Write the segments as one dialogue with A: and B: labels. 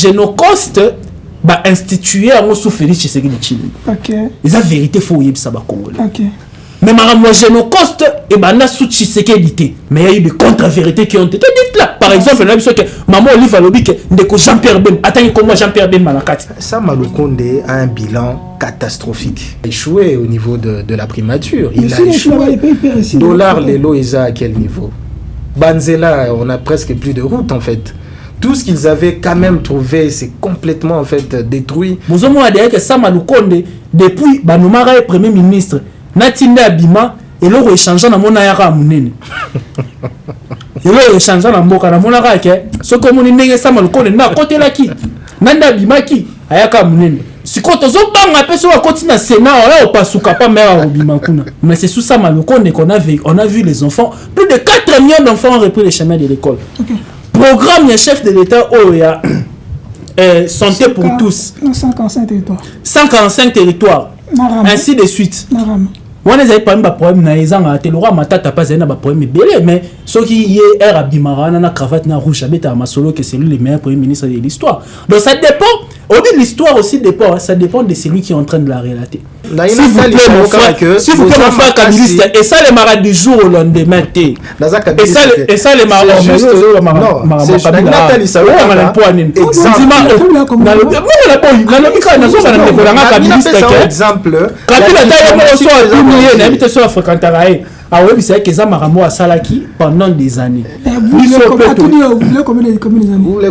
A: génocoste ba institué en sous Félix Tshisekedi Tshilombo. OK. Les vérité faut y ça ba congolais. OK. Mais maman génocoste et ben na sous Tshisekedi. Mais il y a eu des contre-vérités qui ont été dites là. Par exemple, on a vu que maman Olive Alobi que ndeko Jean-Pierre Ben attends comment Jean-Pierre Ben Malakati.
B: Sama Lukonde a un bilan catastrophique. Échoué au niveau de la primature. Il a échoué. Dollar Lelo Eza à quel niveau? Banzela, on a presque plus de route en fait. Tout ce qu'ils avaient quand même trouvé, c'est complètement en fait détruit.
A: Vous avez dit que Sama Lukonde, depuis Banoumara est Premier ministre, Natinde Abima, et l'eau échangeant dans mon aïra à Mounene. Et l'eau échangeant dans mon aïra à Mounene. Ce que mon aïra Sama Lukonde, n'a côté là qui Nanda Abima qui Ayaka Mounene. Si quand on a fait sur le Sénat, on pas sous capable mais c'est sous Sama Lukonde qu'on a vu les enfants. Plus de 4 millions d'enfants ont repris les chemins de l'école. Okay. Programme le chef de l'État santé pour tous.
C: 145 territoires.
A: 145 territoires. Ainsi de suite. On a pas un problème naïzanga telora matata pas un problème belé mais ce qui est abimara na cravate na rouge abeta masolo que c'est lui le meilleur premier ministre de l'histoire. Donc ça dépend. Au bout de l'histoire aussi dépend, ça dépend de celui qui est en train de la relater. Si vous plaît mon frère Kabiliste et ça les marades du jour au lendemain et ça les marades juste non c'est Nathalie Salo exemple pendant des années. Vous voulez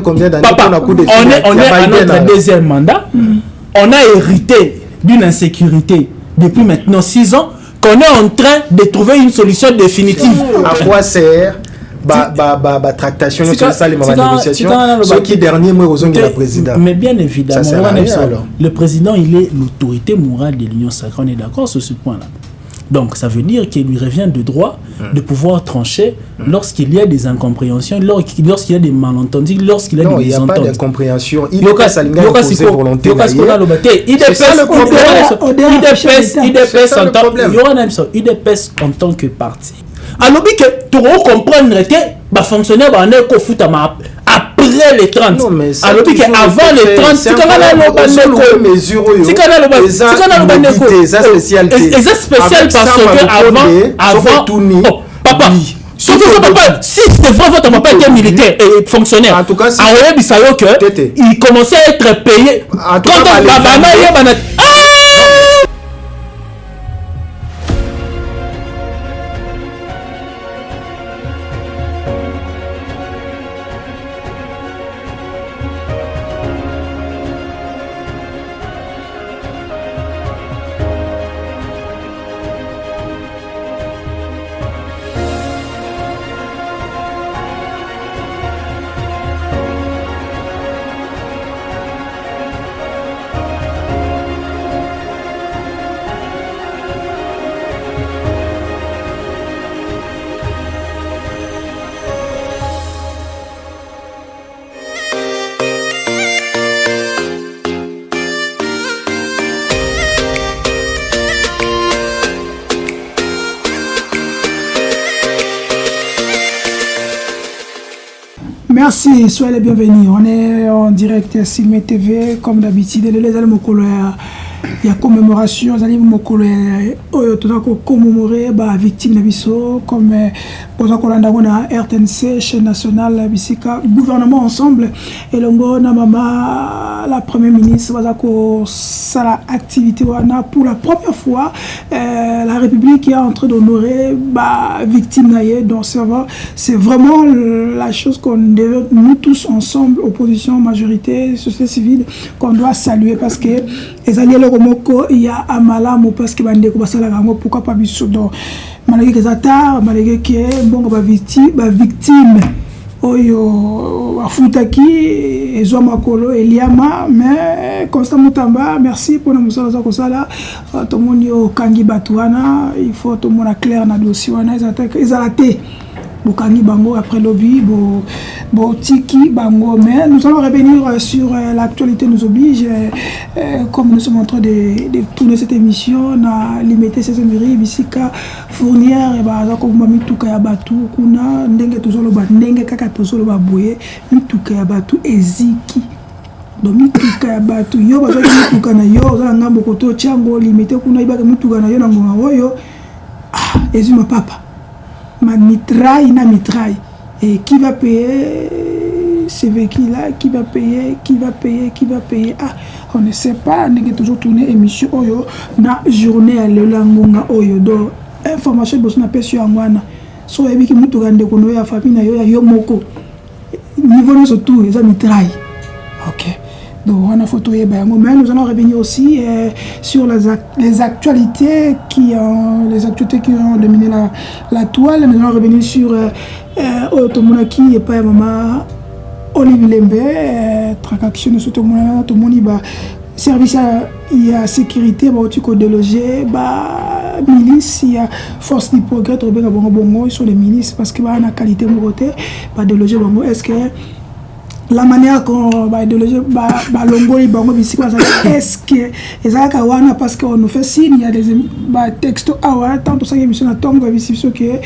A: combien d'années? On est à notre deuxième mandat. On a hérité d'une insécurité depuis maintenant 6 ans qu'on est en train de trouver une solution définitive.
B: À quoi sert tractation sur ça les négociations ce qui dernier mois aux ongles de la présidente.
A: Mais bien évidemment le président il est l'autorité morale de l'Union sacrée, on est d'accord sur ce point là. Donc ça veut dire qu'il lui revient de droit de pouvoir trancher lorsqu'il y a des incompréhensions, lorsqu'il y a des malentendus, lorsqu'il y a des désententes.
B: Il n'y a pas d'incompréhension. Il est ça le
A: IDPS en tant que parti. Alors que tu comprendre que fonctionnaire après les 30. Alors que avant les 30, c'est quand c'est spécial parce que avant papa si c'est vrai votre papa était militaire et fonctionnaire en tout cas il commençait à être payé quand
C: Merci, soyez les bienvenus. On est en direct sur Simé TV, comme d'habitude. Les allons il y a commémoration, les allons commémorer les victimes de Bisso, comme RTNC, chaîne nationale, gouvernement ensemble. Et la première ministre ça la activité pour la première fois la République est en train d'honorer victimes donc c'est vraiment la chose qu'on devait nous tous ensemble opposition majorité société civile qu'on doit saluer parce que les alliés il y a amalamu parce que pourquoi pas biso donc malgré que ça malgré que bon victime oyo afutaki ezo makolo eliama mais Constant Mutamba merci pour nous ça comme ça là tout le monde yo kangi batuana il faut tout le monde clair na dossier wana ezalaté Bokangi Bango après lobby, Tiki Bango. Mais nous allons revenir sur l'actualité nous oblige. Comme nous sommes en train de tourner cette émission, on a limité ces émiries, Bissika, Fournière, et comme Mituka Yabatu, Kuna, Ndenge Tozolo Ndenge Kaka Tozolo Babouye, Mituka Yabatu, Eziki. donc mituka ya bato yo bazaki mituka na yo ozala ngambo koto tiango limité kuna ibaka mituka na yo na ngonga oyo ezuma papa ma mitraille na mitraille et qui va payer ce véhicule là, qui va payer on ne sait pas, on est toujours tourné émission oyo na journée à l'elangonga oyo do information boss na pesi angwana so yebi ki mutu gande kono ya famille na yo ya yo moko niveau no surtout les mitraille. OK. Donc on a photo et ben mais nous allons revenir aussi sur les actualités qui ont dominé la toile. Nous allons revenir sur Otomonaki et pas maman Olivier Lembe, tracaction sur tout le monde, service à sécurité, déloger, milice, il y a force du progrès, ils sont les milices parce que la qualité de déloger, est-ce que la manière qu'on va déloger, est-ce que parce qu'on nous fait signe, il y a des textos, tant que ça, il y a que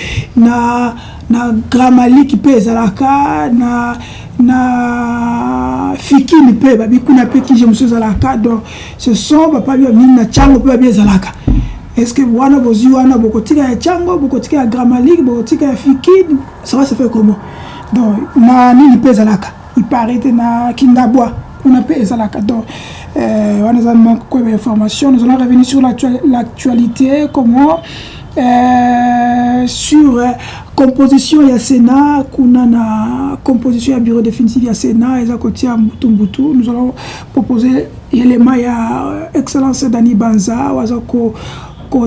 C: na grammaire qui peut ezalaka na fikini pe babi kuna pe qui je me suis ezalaka donc ce sont papa bien na chango pe babi ezalaka est-ce que wana bozi wana bokotika ya chango bokotika ya grammaire bokotika ya fikini ça va se faire comment donc na nini pe ezalaka il paraît na kindabwa kuna pe ezalaka donc on a manque quoi d'informations nous allons revenir sur l'actualité comment sur composition ya Sénat kuna na composition ya bureau définitif ya Sénat eza kotia mbutu nous allons proposer élément ya excellence Dani Banza waza ko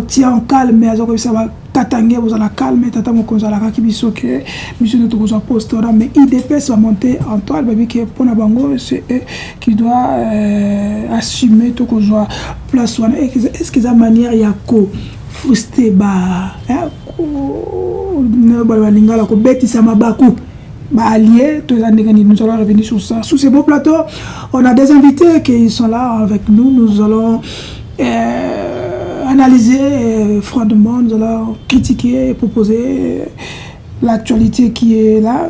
C: tia en calme aza ko bisa ba katange vous la calme tata mokonza la kibiso ke monsieur notre koza postora mais IDPS va monter en toile babi que pona bango c'est qui doit assumer to ko joie place wana est-ce que ça manière ya ko frustré ba ne balingala ko betisa mabaku ba alliés tous les nous allons revenir sur ça sous ces beaux plateaux on a des invités qui sont là avec nous nous allons analyser froidement nous allons critiquer et proposer l'actualité qui est là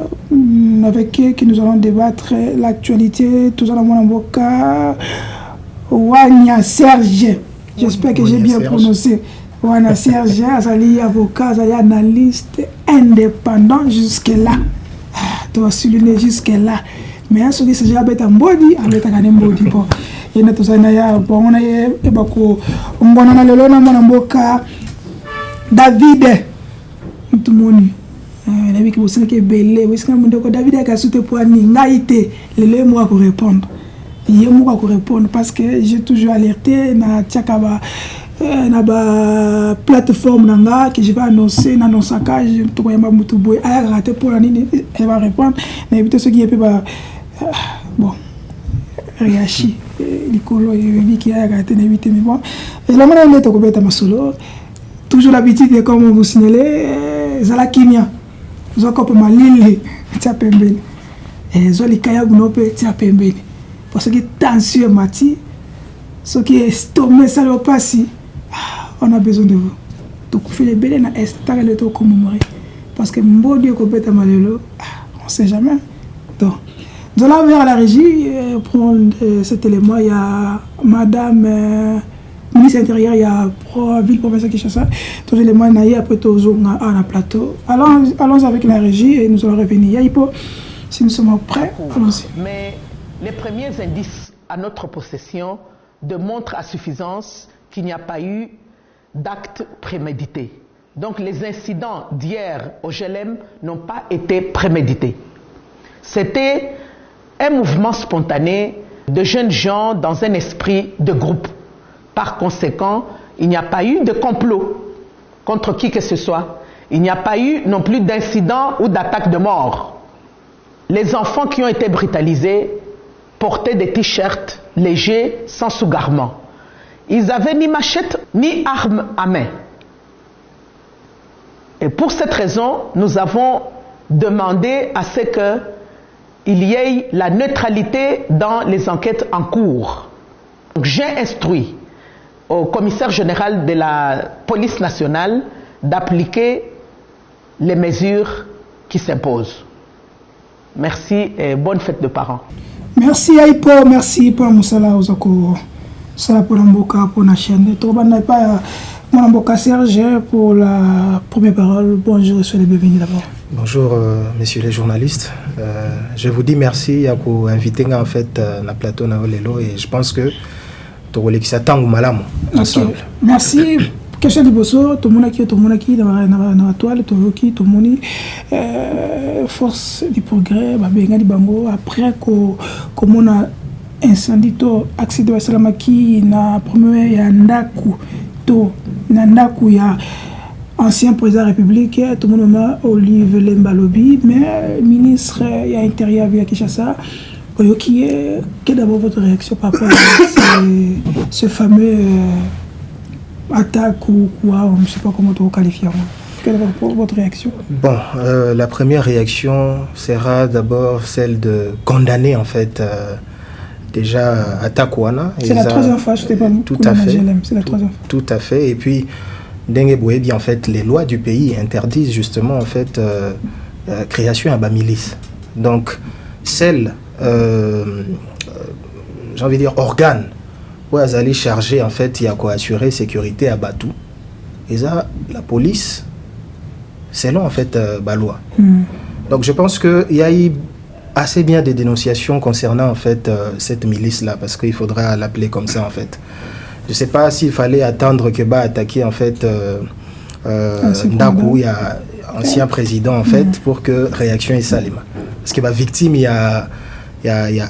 C: avec qui nous allons débattre l'actualité tous allons mon avocat Wanya Serge j'espère que j'ai bien prononcé Wana Serge, Azali avocat, Azali analyste indépendant jusque-là. Tu vas souligner jusque-là. Mais ce qui s'est déjà bête en body, avec un body. Il y a tout ça, on a un David. Tout le monde. David qui vous est belé. David a sauté pour n'aïté. Les mots pour répondre. Il y a mots pour répondre parce que j'ai toujours alerté. Na Tchakaba. Na ba plateforme nanga que je vais annoncer na non saccage to koyamba mutu boy a raté pour la nini elle va répondre mais éviter ce qui est pas bon Riachi Nicolo et qui a raté éviter mais bon et la manière de ko beta masolo toujours l'habitude de comme vous signaler zala kimia zoko pa malili tia pembeni et zoli kaya gunope tia pembeni parce que tension mati ce qui est stoppé ça le passi. On a besoin de vous. Donc, vous faites les belles na est, t'as le temps commémorer. Parce que mon Dieu, qu'on peut malheur, on ne sait jamais. Donc, nous allons vers la régie prendre cet élément. Il y a Madame ministre intérieur, il y a ville professeur Kinshasa. Tous les éléments, il y a après tout à la plateau. Allons avec la régie et nous allons revenir. Si nous sommes prêts, allons-y.
D: Mais les premiers indices à notre possession démontrent à suffisance qu'il n'y a pas eu d'acte prémédité. Donc les incidents d'hier au GLM n'ont pas été prémédités. C'était un mouvement spontané de jeunes gens dans un esprit de groupe. Par conséquent, il n'y a pas eu de complot contre qui que ce soit. Il n'y a pas eu non plus d'incident ou d'attaque de mort. Les enfants qui ont été brutalisés portaient des t-shirts légers sans sous-garment. Ils n'avaient ni machette ni arme à main. Et pour cette raison, nous avons demandé à ce qu'il y ait la neutralité dans les enquêtes en cours. J'ai instruit au commissaire général de la police nationale d'appliquer les mesures qui s'imposent. Merci et bonne fête de parents.
C: Merci Aipo, merci pour Moussala Ozoko. Sala pour Mboka pour la chaîne. Toba pas Mboka Serge pour la première parole. Bonjour et soyez les bienvenus d'abord.
B: Bonjour messieurs les journalistes. Je vous dis merci pour inviter en fait na plateau na Olelo et je pense que Togolekisa tangu malamu ensemble.
C: Merci. Question de bosso, tout le monde qui dans la toile, tout le monde force du progrès, benga di bango après comme on a incendie to accident à Salamaki na premier ya ndaku to na ndaku ya ancien président de la République, tout le monde a Olive Lembalobi, mais ministre il y a intérieur via Kinshasa. Quelle est d'abord votre réaction par rapport à ce fameux attaque ou quoi, je ne sais pas comment tu qualifier. Quelle est votre réaction?
B: Bon, la première réaction sera d'abord celle de condamner en fait déjà attaque Wana.
C: C'est la troisième fois, je ne sais pas.
B: Tout à fait.
C: C'est la troisième fois.
B: Tout à fait. Et puis, Dengue Boebi, en fait, les lois du pays interdisent justement en fait création à bas milice. Donc, celle, j'ai envie de dire, organe. Où ils allaient charger, en fait, il y a quoi assurer sécurité à Batou. Et ça, la police, c'est long, en fait, Balois. Donc, je pense qu'il y a eu assez bien des dénonciations concernant, en fait, cette milice-là, parce qu'il faudra l'appeler comme ça, en fait. Je ne sais pas s'il fallait attendre que Ba attaquer, en fait, Ndakou, il y a ancien président, en fait, pour que réaction est salima. Parce que la victime, il y a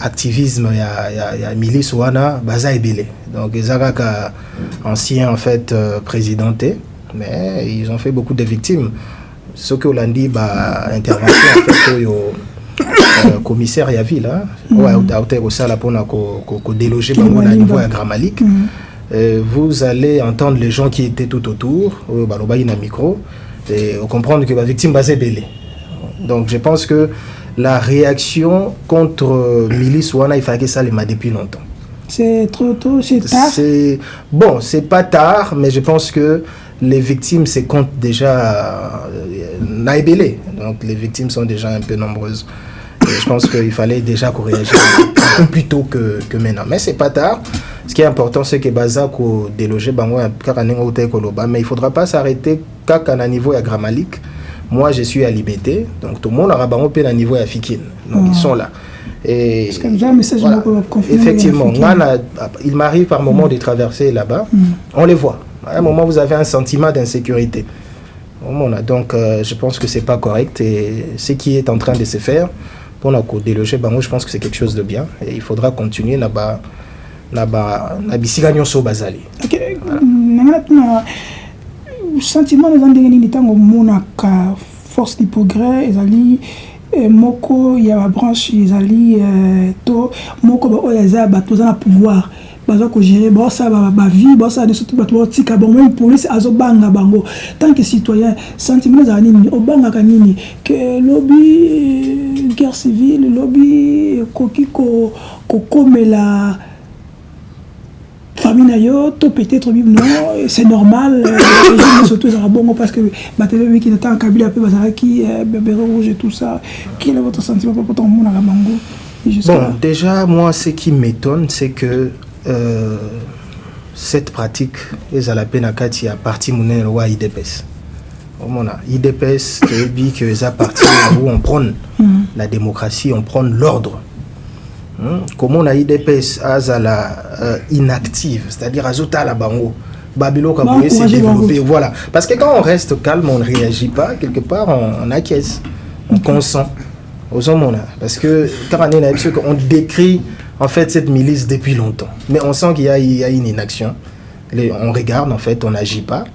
B: activisme, il y a milice ouana, baza ebele. Donc ils ont ancien en fait présidenté, mais ils ont fait beaucoup de victimes. Ce que l'on dit, intervention en fait au commissaire ya ville, ouais, au sala pour qu'on déloger au niveau à Gramalik. Vous allez entendre les gens qui étaient tout autour, balobaï na micro, et comprendre que la victime baza ebele. Donc je pense que la réaction contre milice Wana, il fallait que ça les m'a depuis longtemps.
C: C'est trop tôt, c'est tard.
B: Bon, c'est pas tard, mais je pense que les victimes se comptent déjà naïbélé. Donc les victimes sont déjà un peu nombreuses. Et je pense qu'il fallait déjà qu'on réagisse un peu plus tôt que maintenant. Mais c'est pas tard. Ce qui est important, c'est que Bazak ou déloger Bango, mais il faudra pas s'arrêter qu'à un niveau à Gramalik. Moi, je suis à Libété, donc tout le monde aura un à niveau à Fikine. Donc, ils sont là. Et voilà. Effectivement, il m'arrive par moment de traverser là-bas. On les voit. À un moment, vous avez un sentiment d'insécurité. Donc, je pense que ce n'est pas correct. Et ce qui est en train de se faire, pour nous déloger, je pense que c'est quelque chose de bien. Et il faudra continuer là-bas.
C: Sentiment les endroits où monaka force du progrès ils allaient moko il y a la branche ils allaient to moko ba oyaza ba toza na pouvoir baza ko gérer ba ça ba vie ba ça surtout ba to tika ba même police azobanga bango tant que citoyen sentiment les anini obanga kanini que lobby guerre civile lobby kokiko komela famille nayo to peut-être non c'est normal surtout ça bon parce que batele qui était en Kabila peu bazara qui bébé rouge et tout ça quel est votre sentiment pour ton monde à Bango?
B: Bon, déjà moi ce qui m'étonne c'est que cette pratique est à la peine à Katia partie monnaie loi IDPS. IDPS dit que ça partie où on prend la démocratie, on prend l'ordre. Comment on a IDPS à la inactive, c'est-à-dire à Zota la Bango, Babylone Kaboué s'est développé, voilà. Parce que quand on reste calme, on ne réagit pas, quelque part on acquiesce, on consent aux hommes. Parce que on décrit en fait cette milice depuis longtemps, mais on sent qu'il y a une inaction. On regarde en fait, on n'agit pas.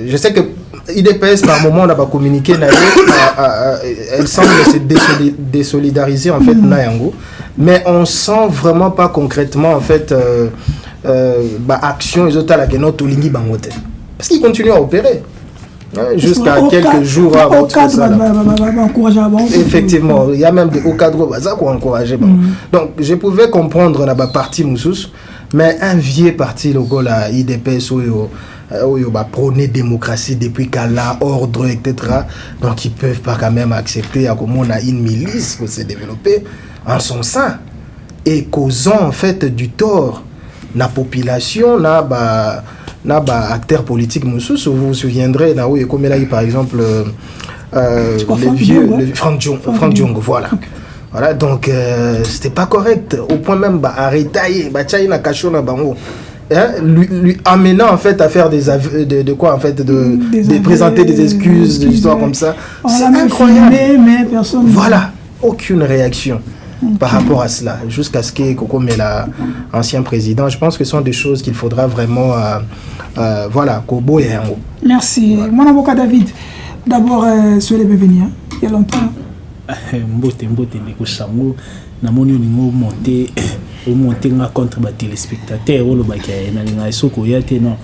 B: Je sais que IDPS par moment on a pas communiqué, elle semble se désolidariser en fait Nayango. Mais on sent vraiment pas concrètement en fait action les autres là que notre Olingi Bangote parce qu'ils continuent à opérer jusqu'à quelques jours avant ça. Effectivement, il y a même des hauts cadres qui ont encouragé. Donc je pouvais comprendre la partie Moussous, mais un vieux parti le gars là IDPS où il va prôner démocratie depuis qu'Allah ordre etc. Donc ils peuvent pas quand même accepter à comment on a une milice qui s'est développée en son sein. et causant en fait du tort la population acteurs politiques vous vous souviendrez comme là par exemple les vieux Franck Diongo voilà. Okay. Voilà, donc c'était pas correct au point même arrêter lui amenant en fait à faire de quoi en fait de présenter des excuses, des histoires comme ça. C'est incroyable.
C: Mais personne.
B: Voilà, aucune réaction par rapport à cela jusqu'à ce que Koko Mela, ancien président, je pense que ce sont des choses qu'il faudra vraiment voilà, Kobo et Yango.
C: Merci. Voilà. Mon avocat David, d'abord sur les bienvenus, il y a longtemps.
A: Mbote ndeko sango na moni ningo monter nga contre ba téléspectateurs o lo ba ka na linga soko ya te non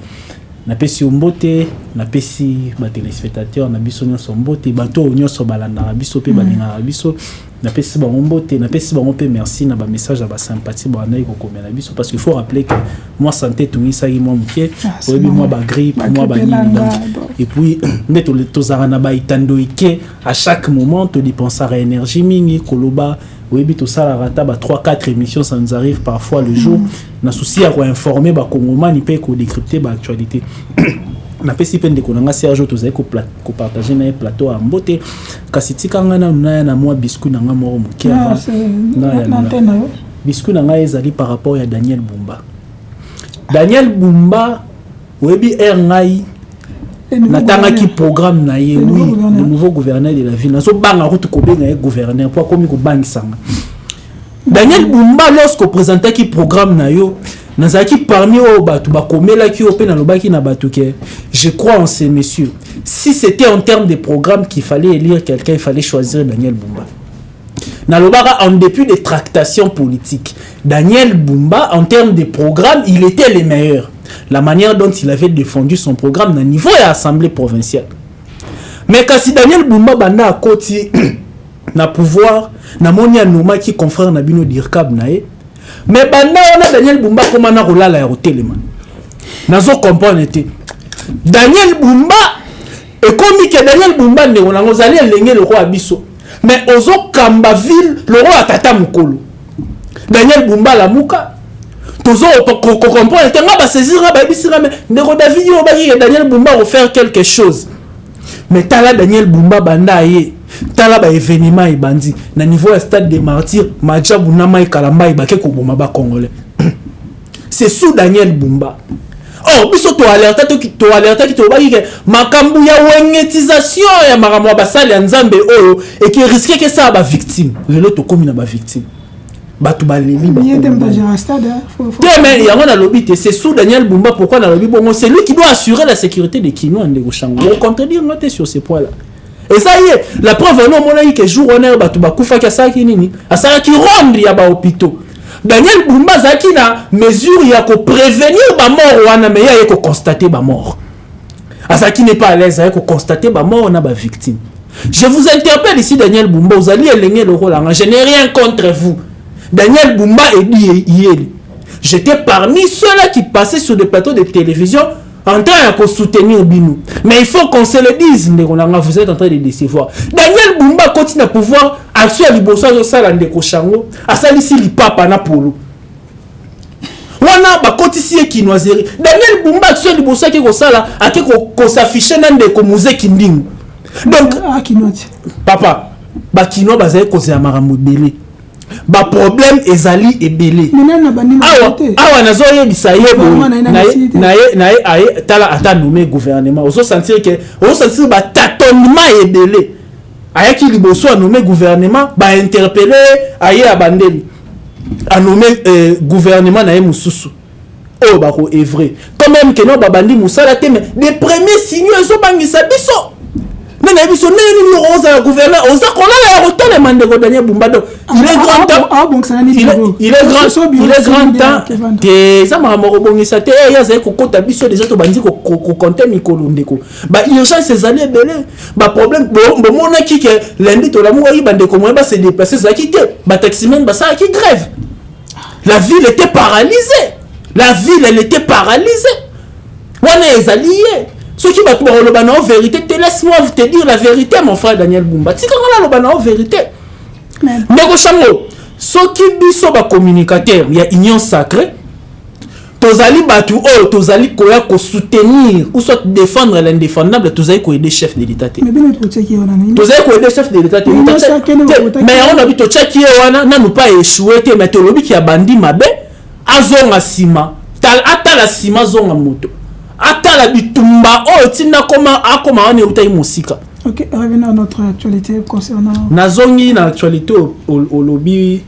A: na pesi mbote na pesi ba téléspectateurs na biso nyonso mbote bato nyonso balanda biso pe baninga biso na pesi ba mbote na pesi ba pe merci na ba message ba sympathie ba na ko komela biso parce qu'il faut rappeler que moi santé tout ça moi muké au début moi ba grippe moi ba et puis neto tozara na ba itando ike à chaque moment to dépenser à énergie mingi koloba oui tout ça la rata ba 3-4 émissions ça nous arrive parfois le jour na souci à informer ba congomani pe ko décrypter ba actualité na pesi pende ko nanga Serge tozai ko partager na plateau à mbote kasi tikanga na moi biscuit nanga moro muke na biscuit nanga ezali par rapport à Daniel Bumba webi ngai natanga ki programme na ye oui le nouveau gouverneur de la ville na so banga ko ko benga gouverneur pour komi ko bangisanga Daniel Bumba lorsqu'on présentait qui programme na yo nazaki parmi au batu ba komela ki opé na lobaki na batu ke je crois en ces messieurs si c'était en termes de programme qu'il fallait élire quelqu'un il fallait choisir Daniel Bumba na lobaka en dépit des tractations politiques Daniel Bumba en termes de programme il était le meilleur la manière dont il avait défendu son programme na niveau de l'Assemblée provinciale mais quand si Daniel Bumba banda à côté na pouvoir na monia noma qui confrère na bino dirkab nae mais banda on Daniel Bumba comment na rolala ya hotelema nazo comprendre été Daniel Bumba et comme que Daniel Bumba ne on a ngozali elenge le roi biso mais ozo kamba ville le roi tata mukolo Daniel Bumba la muka tozo comprendre était nga ba saisir ba bisira mais ndeko David yo ba ki Daniel Bumba refaire quelque chose mais tala Daniel Bumba banda ye tala ba événement ebandi na niveau ya stade des martyrs majabu na mai kalamba ibake ko boma ba congolais c'est sous Daniel Bumba oh biso to alerta ki to ba ki makambu ya wengetisation ya makambo ba sale ya nzambe oyo et qui risque que ça ba victime lelo to komi na ba victime batu baleli ba mais yango na lobby c'est sous Daniel Bumba pourquoi na lobby bongo c'est lui qui doit assurer la sécurité des Kinois ndeko Shango on contredire noté sur ces points là. Et ça y est, la preuve non mon que jour honneur batu bakufa ka saki nini asara ki rendre ya ba hôpitaux Daniel Bumba zaki na mesure ya ko prévenir ba mort wana mais ya ko constater ba mort asaki n'est pas à l'aise ya ko constater ba mort na ba victime. Je vous interpelle ici Daniel Bumba vous allez éleigner le rôle je n'ai rien contre vous Daniel Bumba est dit j'étais parmi ceux-là qui passaient sur des plateaux de télévision en train de soutenir Bino. Mais il faut qu'on se le dise, vous êtes en train de décevoir. Daniel Bumba continue à pouvoir action à l'Ibosa de Salan de Koshango, à Salisi Lipapa Napolo. Wana ba kotisi kinoiserie. Daniel Bumba action à l'Ibosa qui Kosala, à qui s'affiche nan de Komuze Kinding. Donc, papa, ba kino bazaye koze amarambo délai. Ba problème ezali ebele awa nazoye bisaye na ye tala ata nommé gouvernement ozo sentir que ozo sentir ba tâtonnement ebele ayaki liboso a nommé gouvernement ba interpeller aye abandeli a nommé gouvernement na ye mususu oh ba ko est vrai quand même que no ba bandi musala te mais les premiers signaux ezo bangisa biso nana biso neni roza gouverneur oza kolala ya rotole mandeko Daniel Bumba il est grand temps il est grand temps que ça m'a robongisa te ya za ko kota biso déjà to bandi ko compter mikolo ndeko ba urgence ezali belé ba problème bo mona ki que lundi to la mo yi bande ko mo ba se déplacer ça qui te ba taximen ba ça qui grève la ville était paralysée elle était paralysée wana ezali ceux qui battent le banane en vérité, laisse-moi te dire la vérité, mon frère Daniel Bumba. Si tu as la banane en vérité, mais soki biso ba communicateur ya union sacrée tozali batu o tozali koya ko soutenir ou soit défendre l'indéfendable tozali ko aider chef de l'état
C: mais bien notre check wana
A: tozali ko aider chef de l'état mais on a bito check wana na nous pas échouer te mais to lobi ki abandi mabe azonga sima ata la sima zonga moto ata la bitumba o tina koma akoma wana utai musika.
C: OK, revenons à notre actualité concernant
A: nazongi na actualité au lobby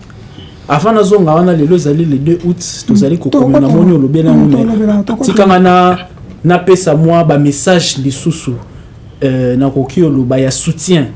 A: avant nazonga wana lelo zali le 2 août tozali kokoma na moni olobi na moni tikanga na pesa moi ba message lisusu na koki oloba ya soutien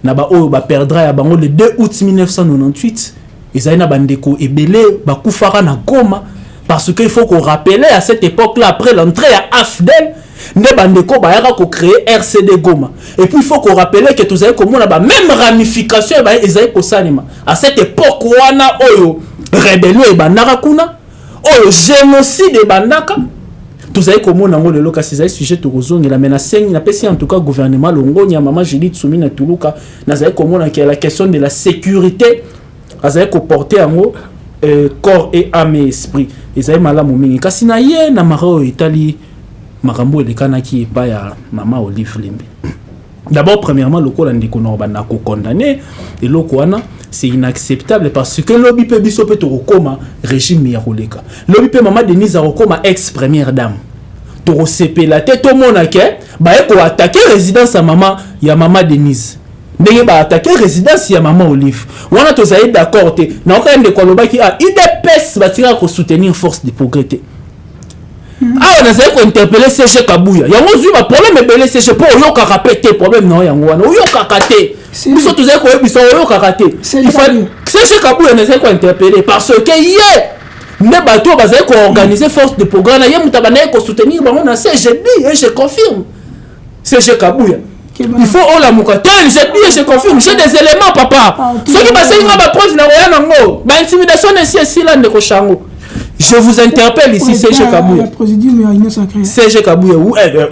A: na ba oyo ba perdra ya bango le 2 août 1998 ezali na bandeko ebele ba kufaka na Goma parce qu'il faut qu'on rappelle à cette époque là après l'entrée à AFDEL ne bandeko ba yaka ko créer RCD Goma et puis il faut qu'on rappelle que tous avez comme on a même ramification ba ezali ko salima à cette époque wana oyo rébellion e bandaka kuna oyo génocide e bandaka tous avez comme on a le loka ces sujet to kozongi la menace na pesi en tout cas gouvernement longonya mama Judith Soumina Tuluka na zali comme on a la question de la sécurité azali ko porter en haut corps et âme et esprit ezali malamu mingi kasi na ye na maro itali makambo elekanaki epa ya mama Olive Limbe. D'abord premièrement lokola ndiko na bana ko condamner et loko wana c'est inacceptable parce que lobby pe biso pe to koma régime ya koleka lobby pe mama Denise akoma ex première dame to sepela te to mona ke ba ko attaquer résidence ya mama Denise ndenge ba attaquer résidence ya mama Olive wana to zaïd d'accord te na okende ndeko lobaki a IDPS ba tira ko soutenir force de progrès. Ah, on a essayé d'interpeller CG Kabouya. Il y a un problème ebele CG pour yo kakapete problème non yango wana. Yo kakate. Biso tuzai ko biso yo kakate. Il faut CG Kabouya on essaie ko interpeller parce que hier ne bato bazai ko organiser force de programme na ye mutabana ko soutenir bango na CGB et je confirme. CG Kabouya. Il faut on la mukatel, je confirme, j'ai des éléments papa. Ceux qui passent une preuve na roya nango. Ba intimidation ici là ndeko chango. Je vous interpelle ici, CG Kabouya. CG Kabouya,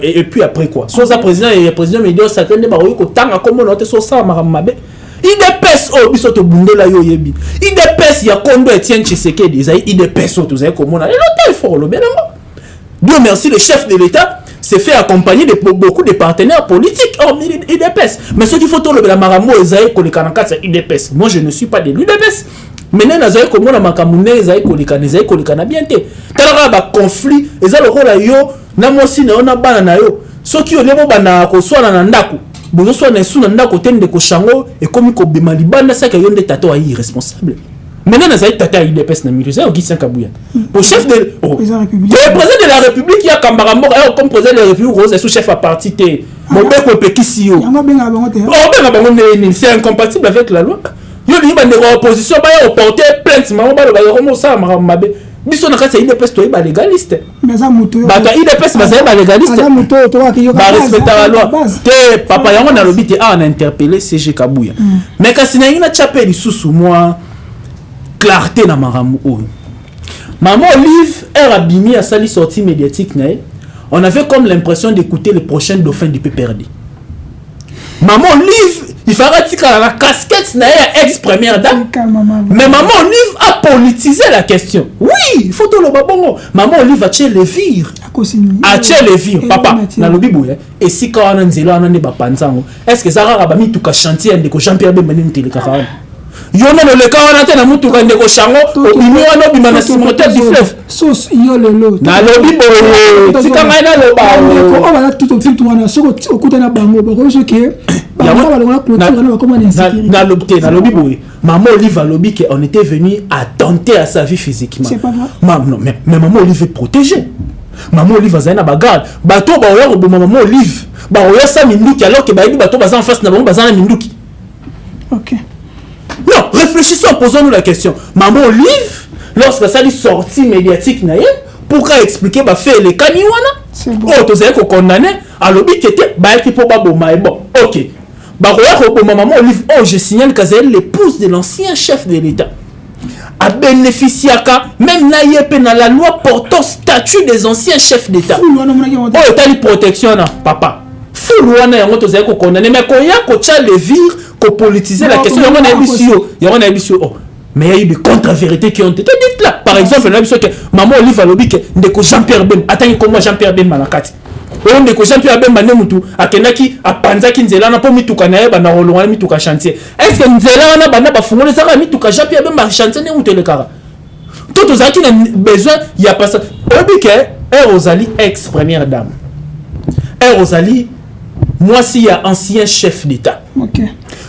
A: et puis après quoi? Soit ça président et président média sacré ne baroy ko tanga comme on note so ça marambe. IDPS o biso to bundela yo yebi. IDPS ya Kondo Etienne Tshisekedi, ils a IDPS o to zay comme on a. Et l'hôtel fort le bien. Dieu merci, le chef de l'État s'est fait accompagner de beaucoup de partenaires politiques hors IDPS. Mais ce qu'il faut tout le la maramo ezaï ko le 44 c'est IDPS. Moi je ne suis pas de l'IDPS. Maintenant nazali ko mona makamune ezaï ko likana bien te. Tala ba conflit ezali ko la yo na mosi na ona bana na yo. Soki olebo bana ko swana na ndako. Bozo swana na ndako tende ko chango et komi ko bima libanda saka yo nde tato a irresponsable. Maintenant nazali tata IDPS na milieu Augustin Kabouya. Au chef de le président de la République il y a Kambarambo comme président de la République rose sous chef à parti te. Mobeko pekisio. C'est incompatible avec la loi. Yo li bande opposition ba porter plainte maman ba ba ko ça mabe. Biso na kati IDPS to ba légaliste. Mais ça muto. Ba ka IDPS ba ba légaliste. Ba muto to ka yo ba respecter la loi. Te papa yango na lobité a interpellé CG Kabouya. Mais kasi na ina chapé lisusu moi clarté na maramu oyo. Maman Olive est abimi à sa sortie médiatique na. On avait comme l'impression d'écouter le prochain dauphin du PPRD. Maman Olive, il fera la casquette na ex-première dame. Mais maman Olive a politisé la question. Oui, il faut tout le babongo. Maman Olive a tué les vires. A tué les vires. Papa, na lobi boye. Et si quand on a nzelo on a ne bapanzango. Est-ce que ça va ba mi tuka chantier ndeko Jean-Pierre Bembenini telekara. Yo no le ka on a te na mutuka ndeko chango. Ino wana bima na cimetière du fleuve. Sos yo lelo. Na lobi boye. Tika ngai na loba. Ndeko o bana tout tout wana soko okuta na bango ba ko soke. Na lobby boy. Maman Olive a lobby qu'on était venu attenter à sa vie physiquement. C'est pas vrai. Non, mais maman Olive est protégée. Maman Olive a zana bagarde. Bato ba oya ko maman Olive. Ba oya sa minduki alors que ba di bato baza en face na bango baza na minduki. OK. Non, réfléchissons, posons-nous la question. Maman Olive, lorsque ça dit sortie médiatique na ye, pourquoi expliquer ba fait les kaniwana? C'est bon. Oh, tu sais qu'on condamné à lobby qui était ba qui pour ba boma bon. OK. Maman Olive, oh, je signale qu'elle est l'épouse de l'ancien chef de l'État. A bénéficié même là, il y a la loi portant statut des anciens chefs d'État. Oh, t'as une protection, papa. Fou louana, y'a moto zéro condamné, mais quand il y a qu'on tient les vires, qu'on politiser la question, il y a un ébissio. Oh, Mais il y a eu des contre-vérités qui ont été dites là. Par exemple, on a vu que maman Olive a lobby que ndeko Jean-Pierre Bemba, attends comment Jean-Pierre Bemba na kati. On ndeko Jean-Pierre Bemba ne mutu akenaki apanzaki nzela na po mituka na yeba na rolonga mituka chantier. Est-ce que nzela na bana ba fungole saka mituka Jean-Pierre Bemba chantier ne mutu le kara. Tout aux qui ont besoin, il y a pas ça. Obi que Rosali ex-première dame. Rosali moi s'il y a ancien chef d'État.
C: OK.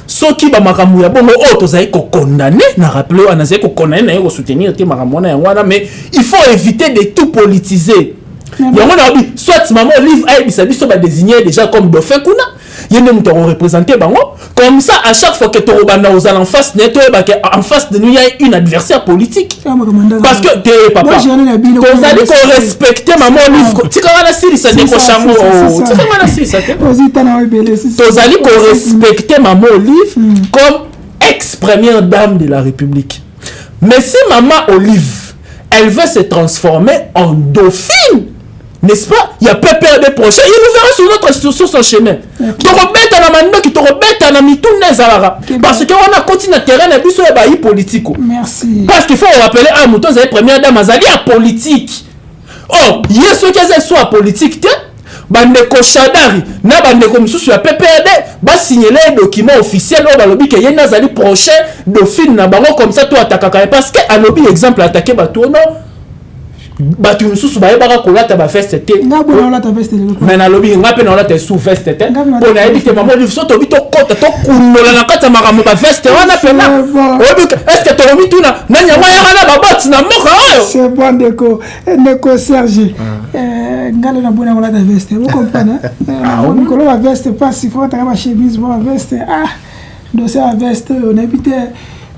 A: Ce qui va m'akamouya bon autres aient condamné na rappelé on a ko condamné na ko soutenir te makamona yangwana mais il faut éviter de tout politiser. Yango na bi soit maman Olive a biso ba désigner déjà comme dauphin kuna yene muto représenter bango comme ça à chaque fois que torobana aux en face neto en face de nous il y a une adversaire politique parce que t'es papa vous allez qu'on respecter maman Olive tu quand la série ça décrochamo tu quand la série ça vous allez qu'on respecter maman Olive comme ex-première dame de la République. Mais si maman Olive elle veut se transformer en dauphine, n'est-ce pas? Il y a peu peur de projet. Il nous verra sur son chemin. Parce qu'on a continué à terrain et politique.
C: Merci.
A: Parce qu'il faut rappeler à Mouton, c'est la première dame à politique. Oh, il y a ceux qui sont politique. Bandeko Chadari, na bandeko misusu ya PPRD, ba signaler un document officiel au balobi que yena zali prochain dauphine na bango comme ça toi attaquer parce que alobi exemple attaquer batono batu misusu ba yeba ko lata ba veste te
C: ngabo na lata veste
A: mais na lobi ngape na lata sous veste te on a dit que maman lui soto bito kota to kunola na kata makambo ba veste wana pena obi est-ce que to omi tuna na nyama ya na ba bot na moka ayo
C: c'est bon Neko Serge ngalo na bona lata veste vous comprenez on ko la veste pas si faut ta ma chemise bon veste dossier à veste on habite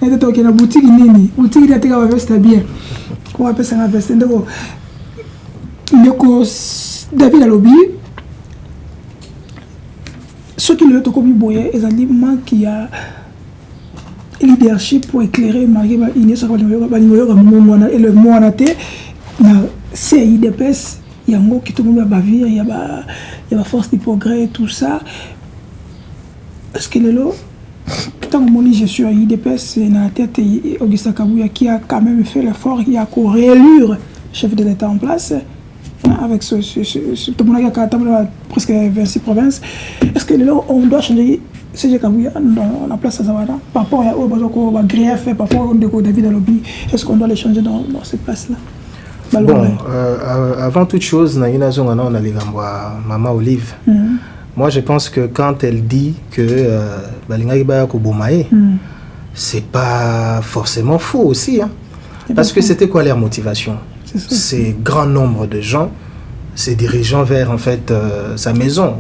C: n'était toke na boutique nini boutique ya teka veste bien on appelle ça la veste ndeko David alobi ce qui le tokobi boye ezali manque ya leadership pour éclairer marqué ba Inès ba mwana et le mwana te na CIDPS yango ki tokobi ba vire ya ba force du progrès et tout ça est-ce que lelo tant que mon je suis à IDPS dans la tête Augustin Kabouya qui a quand même fait l'effort il a qu'au réélure chef de l'État en place avec ce tout le monde qui a presque 26 provinces. Est-ce que là on doit changer CG Kabouya dans la place à Zawada par rapport au besoin qu'on va greffer fait par rapport au David Alobi, est-ce qu'on doit les changer dans cette place là?
B: Bon, avant toute chose, on a les Maman Olive. Moi, je pense que quand elle dit que c'est pas forcément faux aussi. Hein? Parce que c'était quoi leur motivation? Ces grand nombre de gens se dirigeant vers en fait sa maison,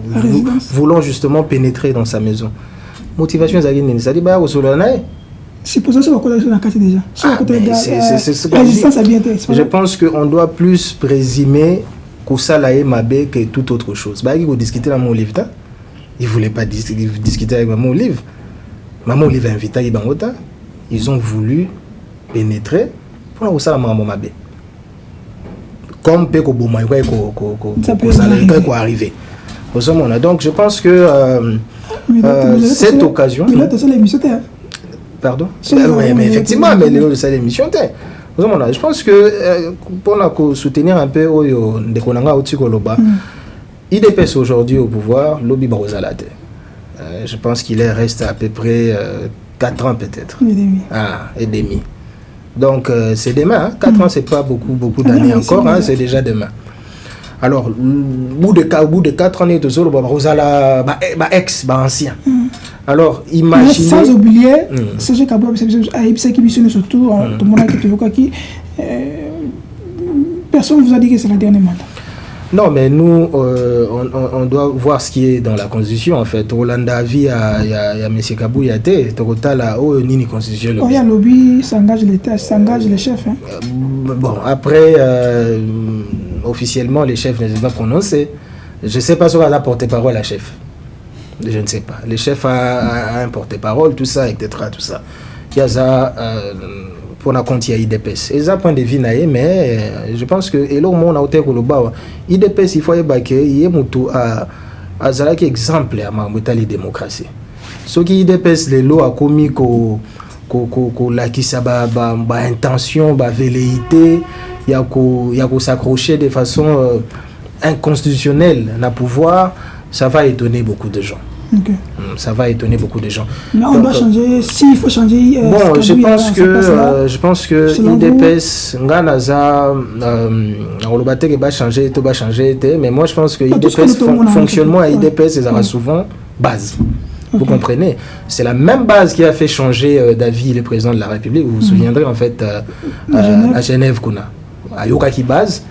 B: voulant justement pénétrer dans sa maison. Motivation, ça dit
C: c'est pour ça que déjà.
B: Je pense qu'on doit plus présumer Kousalae Mabé que toute autre chose. Bah, il faut discuter avec Maman Olive. Il ne voulait pas discuter avec Maman Olive. Maman Olive a invité Ibangota. Ils ont voulu pénétrer pour Kousala Maman Mabé. Comme Peko Bouma, quoi arriver. Donc je pense que cette occasion. Pardon? Oui, mais effectivement, mais c'est l'émission. Je pense que pour soutenir un peu IDPS aujourd'hui au pouvoir, lobby Barozalate. Je pense qu'il reste à peu près 4 ans peut-être. Et demi. Donc c'est demain. 4 ans, c'est pas beaucoup d'années encore, c'est déjà demain. Alors, au bout de 4 ans, tout seul, Barozala, ex, ancien. Alors, imaginez.
C: Sans oublier, CG Kabouya, surtout, tout le monde qui personne ne vous a dit que c'est la dernière mandat.
B: Non, mais nous, on doit voir ce qui est dans la Constitution, en fait. Rolanda vie à M. Kabouya, Nini Constitution.
C: Il y a lobby, s'engage l'État, s'engage les chefs.
B: Bon, après, officiellement, les chefs ne sont pas prononcés. Je ne sais pas si on va porter parole à chef. Je ne sais pas. Les chefs a un porte-parole, tout ça, etc. Tout ça. Il y a ça pour la compte IDPS. Et ça, point de vue, mais je pense que et là, on a été IDPS, il faut y avoir un exemple à la démocratie. Ce qui IDPS, les lois a commis kolakisa ba intention ba velléité ya ko s'accrocher de façon inconstitutionnelle na pouvoir, ça va étonner beaucoup de gens.
C: Okay.
B: Ça va étonner beaucoup de gens.
C: Mais on doit changer, s'il faut changer.
B: Bon, je pense que IDPS, Nganaza, Olobate va changer, tout va changer, mais moi je pense que IDPS, fonctionnement à IDPS, c'est souvent base. Vous comprenez? C'est la même base qui a fait changer d'avis le président de la République. Vous vous souviendrez en fait à Genève, Kuna. À Yokaki base,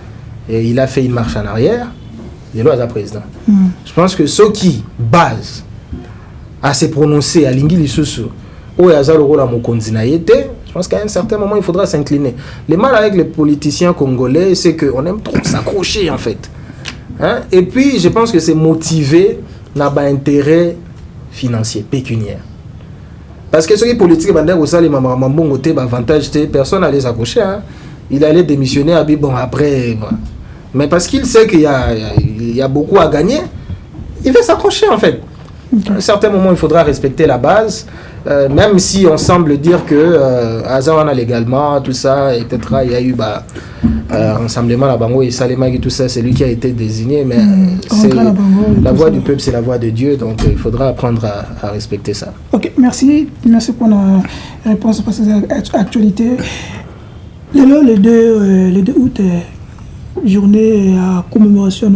B: et il a fait une marche en arrière. Il est là, président. Je pense que ceux qui base à se prononcer à l'ingili susu ou à Zaloro la Mokondinaïte, je pense qu'à un certain moment il faudra s'incliner. Le mal avec les politiciens congolais, c'est qu'on aime trop s'accrocher en fait. Hein? Et puis je pense que c'est motivé n'a pas intérêt financier, pécuniaire. Parce que ceux qui politiques bandèrent au salé mamambongo te avantage te personne n'allait s'accrocher. Hein? Il allait démissionner à bon après. Mais parce qu'il sait qu'il y a beaucoup à gagner, il va s'accrocher en fait. À un certain moment, il faudra respecter la base, même si on semble dire que Azawana légalement, tout ça, etc. Il y a eu rassemblement à Bango et Salemagi, tout ça, c'est lui qui a été désigné, mais c'est la voix du peuple, c'est la voix de Dieu, donc il faudra apprendre à respecter ça.
C: Ok, merci pour la réponse à cette actualité. Le 2 août, journée à commémoration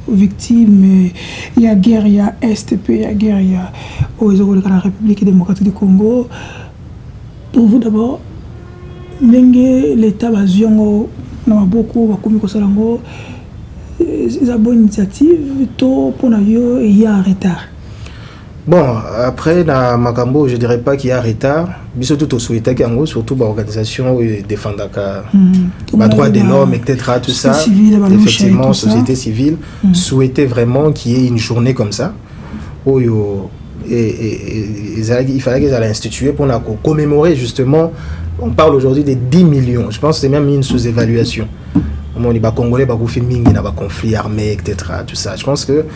C: aux victimes, il y a guerre, il y a STP, il y a guerre, il y a la République démocratique du Congo. Pour vous d'abord, l'État baziongo na beaucoup comme kosalango, c'est une bonne initiative, tout pour nous il y a un retard.
B: Bon, après, dans Makambo, je ne dirais pas qu'il y a un retard. Mais surtout, surtout l'organisation défendant les droits de l'homme, etc. Tout ça. Effectivement, société civile souhaitait vraiment qu'il y ait une journée comme ça. Où il fallait qu'ils allaient instituer pour commémorer justement. On parle aujourd'hui de 10 millions. Je pense que c'est même une sous-évaluation. On dit Congolais, il y a un conflit armé, etc. Tout ça. Je pense que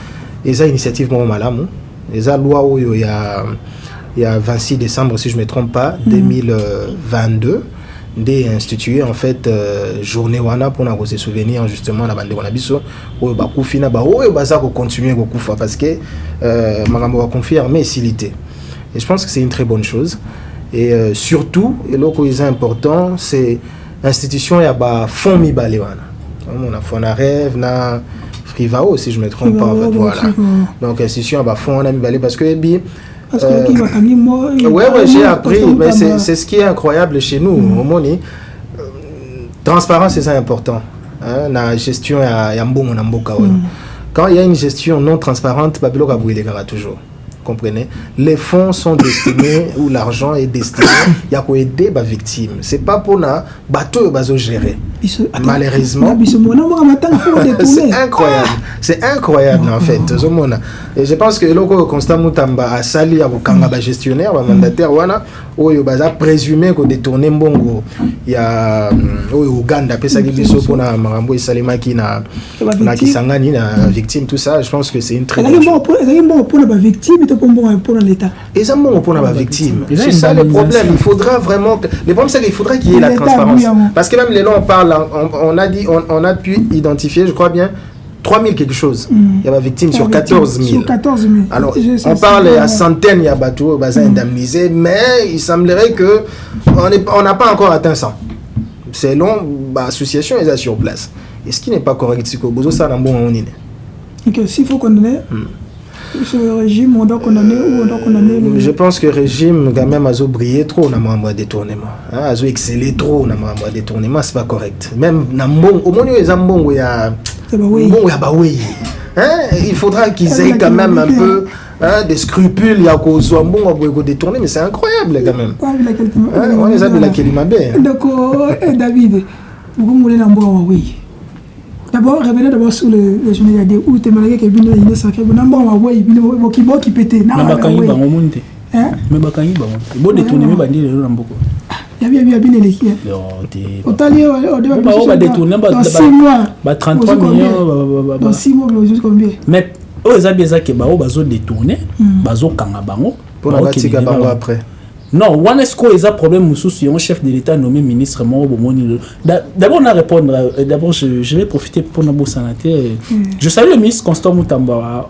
B: les initiatives sont malades. Les lois où il y a 26 décembre, si je ne me trompe pas, 2022, d'instituer en fait journée wana pour nous se souvenir justement la bande de Wanabiso où bakufina ba où baza ko continuer ko kufa parce que makambo va confirmer silité. Et je pense que c'est une très bonne chose et surtout et là quoi est important c'est l'institution ya ba fond mi balé wana. On a fait un rêve na Frivao, si je ne me trompe pas, voilà. Donc, institution à fond, on a mis balé parce que ouais, j'ai appris, mais c'est ce qui est incroyable chez nous. Transparence, c'est ça important. La gestion, il y a quand il y a une gestion non transparente, Babylone a brûlé toujours. Comprenez? Les fonds sont destinés ou l'argent est destiné il y a quoi aider les victimes. C'est pas pour na bateau bazo gérer. Malheureusement, c'est incroyable. C'est incroyable en fait. Et je pense que le constat Mutamba a sali à Kanga gestionnaire, mandataire wana oyo baza présumé ko détourner mbongo. Il y a Ouganda pesa biso pour na marambo Salemaki na Kisangani na victime tout ça. Je pense que c'est une très bonne chose. Pour l'État. Et ça, pour la victime. C'est ça le problème. Il faudra vraiment. Le problème, c'est qu'il faudrait qu'il y ait la transparence. Parce que même les noms, on parle, on a dit, on a pu identifier, je crois bien, 3000 quelque chose. Il y a des victimes sur 14 000. Alors, on parle à centaines, il y a bateaux, indemnisés, mais il semblerait que on n'a pas encore atteint ça. Selon l'association, ils sont sur place. Et ce qui n'est pas correct, c'est que vous avez un bon on est.
C: S'il faut condamner. Le régime, on doit condamner ou on doit condamner
B: Je pense que le régime, quand même, a brillé trop dans le détournement. A excellé trop dans le détournement, c'est pas correct. Même au moins, il y a il faudra qu'ils aient quand même un peu des scrupules. Il y a qu'on soit bon à détourner, mais c'est incroyable quand même. On les a de la Kélimabé.
C: Donc, David, vous voulez l'emboire, oui. D'abord, revenez d'abord sur le journée de août, malgré que bien il est sacré, bon d'abord ouais, il qui pétait.
A: Na bakangi ba monte. Mais bakangi ba monte. Bon détourner mais bandi le mboko.
C: Il y a bien les qui. Otali on
A: va détourner ba 33 millions
C: dans 6 mois juste combien.
A: Mais eux ça bien ça que ba bazo détourner, bazo kanga bango
B: pour la batika bango après.
A: Non, Wanesco est un problème aussi un chef de l'État nommé ministre Moro Bomoni. D'abord, on a répondre. D'abord, je vais profiter pour nous santé. Je salue le ministre Constant Moutamba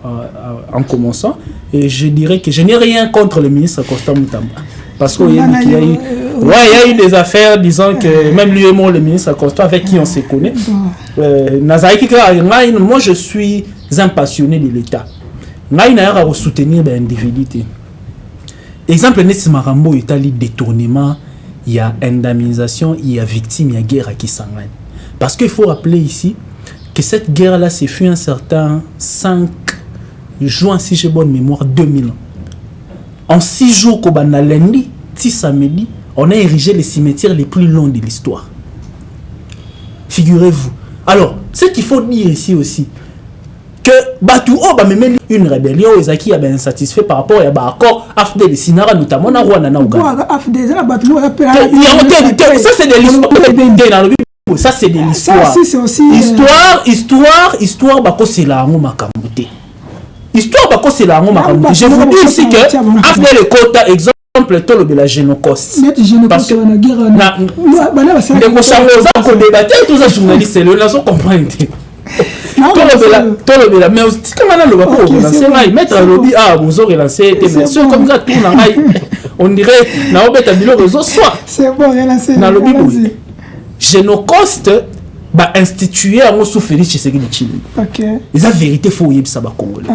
A: en commençant. Et je dirais que je n'ai rien contre le ministre Constant Moutamba. Parce qu'il y a eu des affaires disant que même lui et moi, le ministre Constant, avec qui on se connaît. Moi, je suis un passionné de l'État. Je n'ai soutenir l'individualité. Exemple, Nessi Marambo, il y a détournement, il y a indemnisation, il y a victime, il y a guerre à Kisangani. Parce qu'il faut rappeler ici que cette guerre-là s'est fait un certain 5 juin, si j'ai bonne mémoire, 2000 ans. En 6 jours, comme on a lundi, 6 samedi, on a érigé les cimetières les plus longs de l'histoire. Figurez-vous. Alors, ce qu'il faut dire ici aussi, que Batou même une rébellion qui a bien insatisfait par rapport à l'accord AFD de Sinara, notamment dans Rwanda. Ça c'est de l'histoire. Ça c'est de l'histoire. Histoire, Bako c'est la Makamboute. Histoire, Bako c'est la Makamboute. Je vous dis ici que AFD le Kota, exemple, tout le de la Génocoste. Parce que tous les journalistes, c'est le lazo comprendre. Mais aussi comme on mettre un lobby vous aurez lancé comme ça on dirait c'est bon dans lobby Génocoste bah institué à mon souffrir chez Tshisekedi les vérité faut y ça ba congolais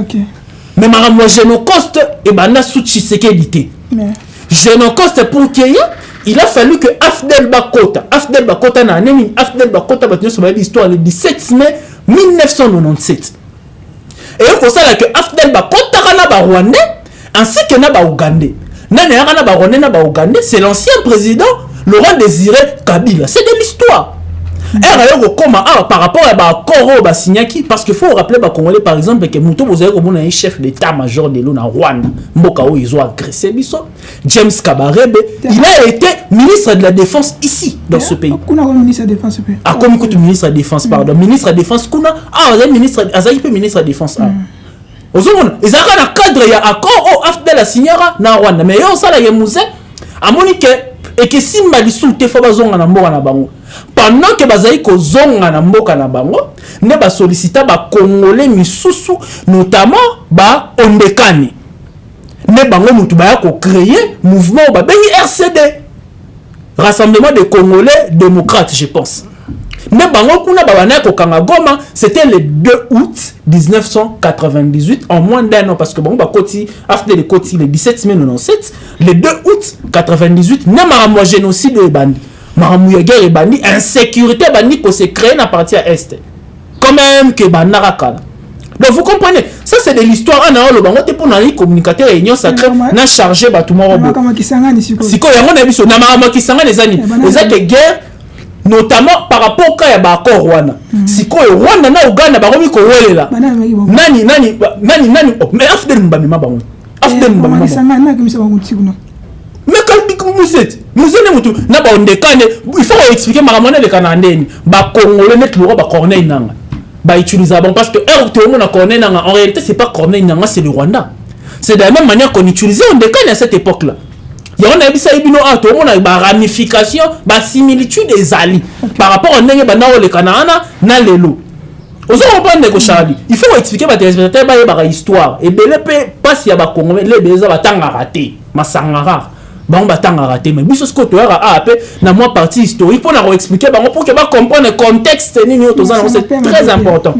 A: mais moi Génocoste et bah na sous Tshisekedi Génocoste pour qu'il il a fallu que Afdel Bakota na année Afdel Bakota ba tenir sur l'histoire le 17 mai 1997. Et on constate que Afdel Bakota na ba Rwandais ainsi que na ba Ougandais. Na ba Rwandais na ba Ougandais, c'est l'ancien président Laurent Désiré Kabila. C'est de l'histoire. Par rapport à Bakoro Basignaki, parce qu'il faut rappeler Congolais par exemple que Mouto Bozaï comme un chef d'état-major de l'ONU Rwanda, Mbokao ils ont agressé Bisso, James Kabarebe, il a été ministre de la Défense ici dans ce pays.
C: Ministre de la Défense.
A: Ah comme écoute ministre de la Défense pardon, ministre de la Défense kuna ministre ministre de la Défense. Ils ont un cadre il y a accord Afdel la signera na Rwanda mais yo ça la yemuse a monique et que si Malisou te fa bazonga na mboka na bango pendant que bazali ko zonga na mboka na bango ne ba sollicita ba congolais misusu notamment ba ondekani ne bango mutu ba ko créer mouvement ba bengi RCD Rassemblement des Congolais démocrates je pense ne bango kuna ba bana ko kanga Goma c'était le 2 août 1998 en moins d'un an parce que bon ba koti after le koti le 17 mai 97 le 2 août 98 ne maramoua génocide et bandi maramoua guerre et bandi insécurité bandi ko se créer na partie à est quand même que banara. Donc vous comprenez ça c'est de l'histoire en a le bango te pour na communicateur réunion sacrée na chargé ba tout moro siko yango na biso na maramoua kisanga les années les actes guerre notamment par rapport au cas ya accord Rwanda siko Rwanda na Uganda ba romi ko welela nani mais Afdel Mbamima bango Afdel Mbamima mais quand Mousset mutu na ba ondekane il faut expliquer maramone de kanandeni ba congolais net le roi ba Corneille nanga ba utiliser bon parce que tout le monde a Corneille nanga en réalité c'est pas Corneille nanga c'est le Rwanda c'est de la même manière qu'on utilisait ondekane à cette époque là. Il y a tout le monde a une ramification, une similitude des alliés par rapport à le Canada, na lelo. Il faut expliquer l'histoire. Et pas si y a des Congolais, les gens ont raté, bon batanga raté mais biso ce na moi partie historique pour expliquer pour que comprendre le contexte c'est très important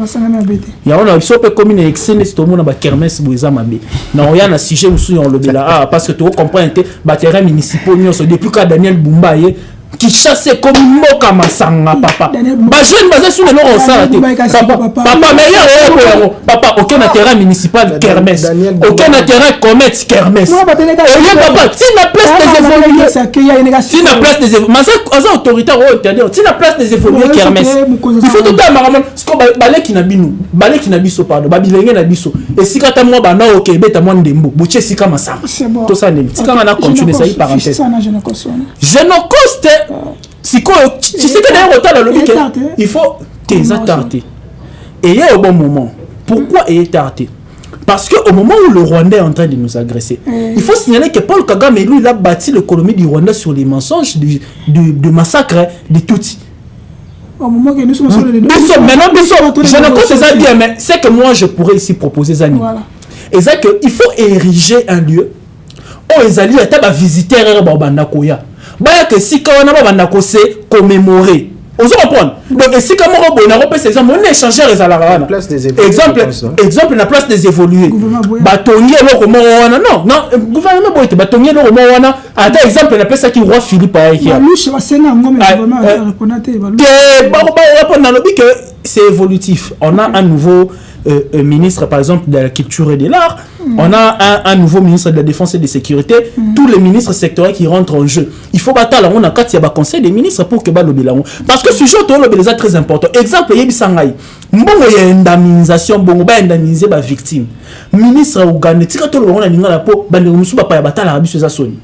A: ya on a biso pe commune excellent tout le monde ba kermesse boza mabe na on y a un sujet aussi on le là parce que tu comprendre ba terrain municipal depuis que Daniel Bumba qui chasse comme Moka Masanga papa ba jeune basé sur le nom papa meilleur papa aucun terrain municipal kermesse aucun terrain commerce kermesse papa si la place des évolués si la place des évolués mais autoritaire si la place des évolués kermesse il faut tout à maman ce qu'on balé qui na biso pardon babilenge na biso et si kata moi ba na OK beta moi ndembo buche sika masanga tout ça ne tika na continuer ça parenthèse Génocoste si tu sais que d'ailleurs autant le il faut tes attarder et il y a au bon moment pourquoi est tardé Parce qu'au moment où le Rwandais est en train de nous agresser, il faut signaler que Paul Kagame, lui, il a bâti l'économie du Rwanda sur les mensonges du massacre de Tutsi.
C: Au moment que nous sommes sur les deux.
A: Je ne compte ça bien, mais c'est que moi, je pourrais ici proposer Zani.
C: Voilà.
A: Et c'est qu'il faut ériger un lieu où les alliés étaient visités à Bandakoya. Bah, que si quand on a Bandako, c'est commémorer. On se reprend. Donc, si comme on a ces hommes, on échange les salariés. Exemple, la place des évolués. Batonnier, le roman, non, gouvernement, batonnier, le roman, attends, exemple, on appelle ça qui roi Philippe a écrit. C'est évolutif. On a un nouveau ministre, par exemple, de la culture et de l'art. On a un nouveau ministre de la défense et de la sécurité. Tous les ministres sectoriels qui rentrent en jeu. Il faut battre on a quatre conseil des ministres pour que le parce que ce jour est très important. Exemple, il y a une indemnisation, bon, ba indemniser ba victime. Ministre Ouganda, tika to lo na la po ba musu ba pa batala biso za soni.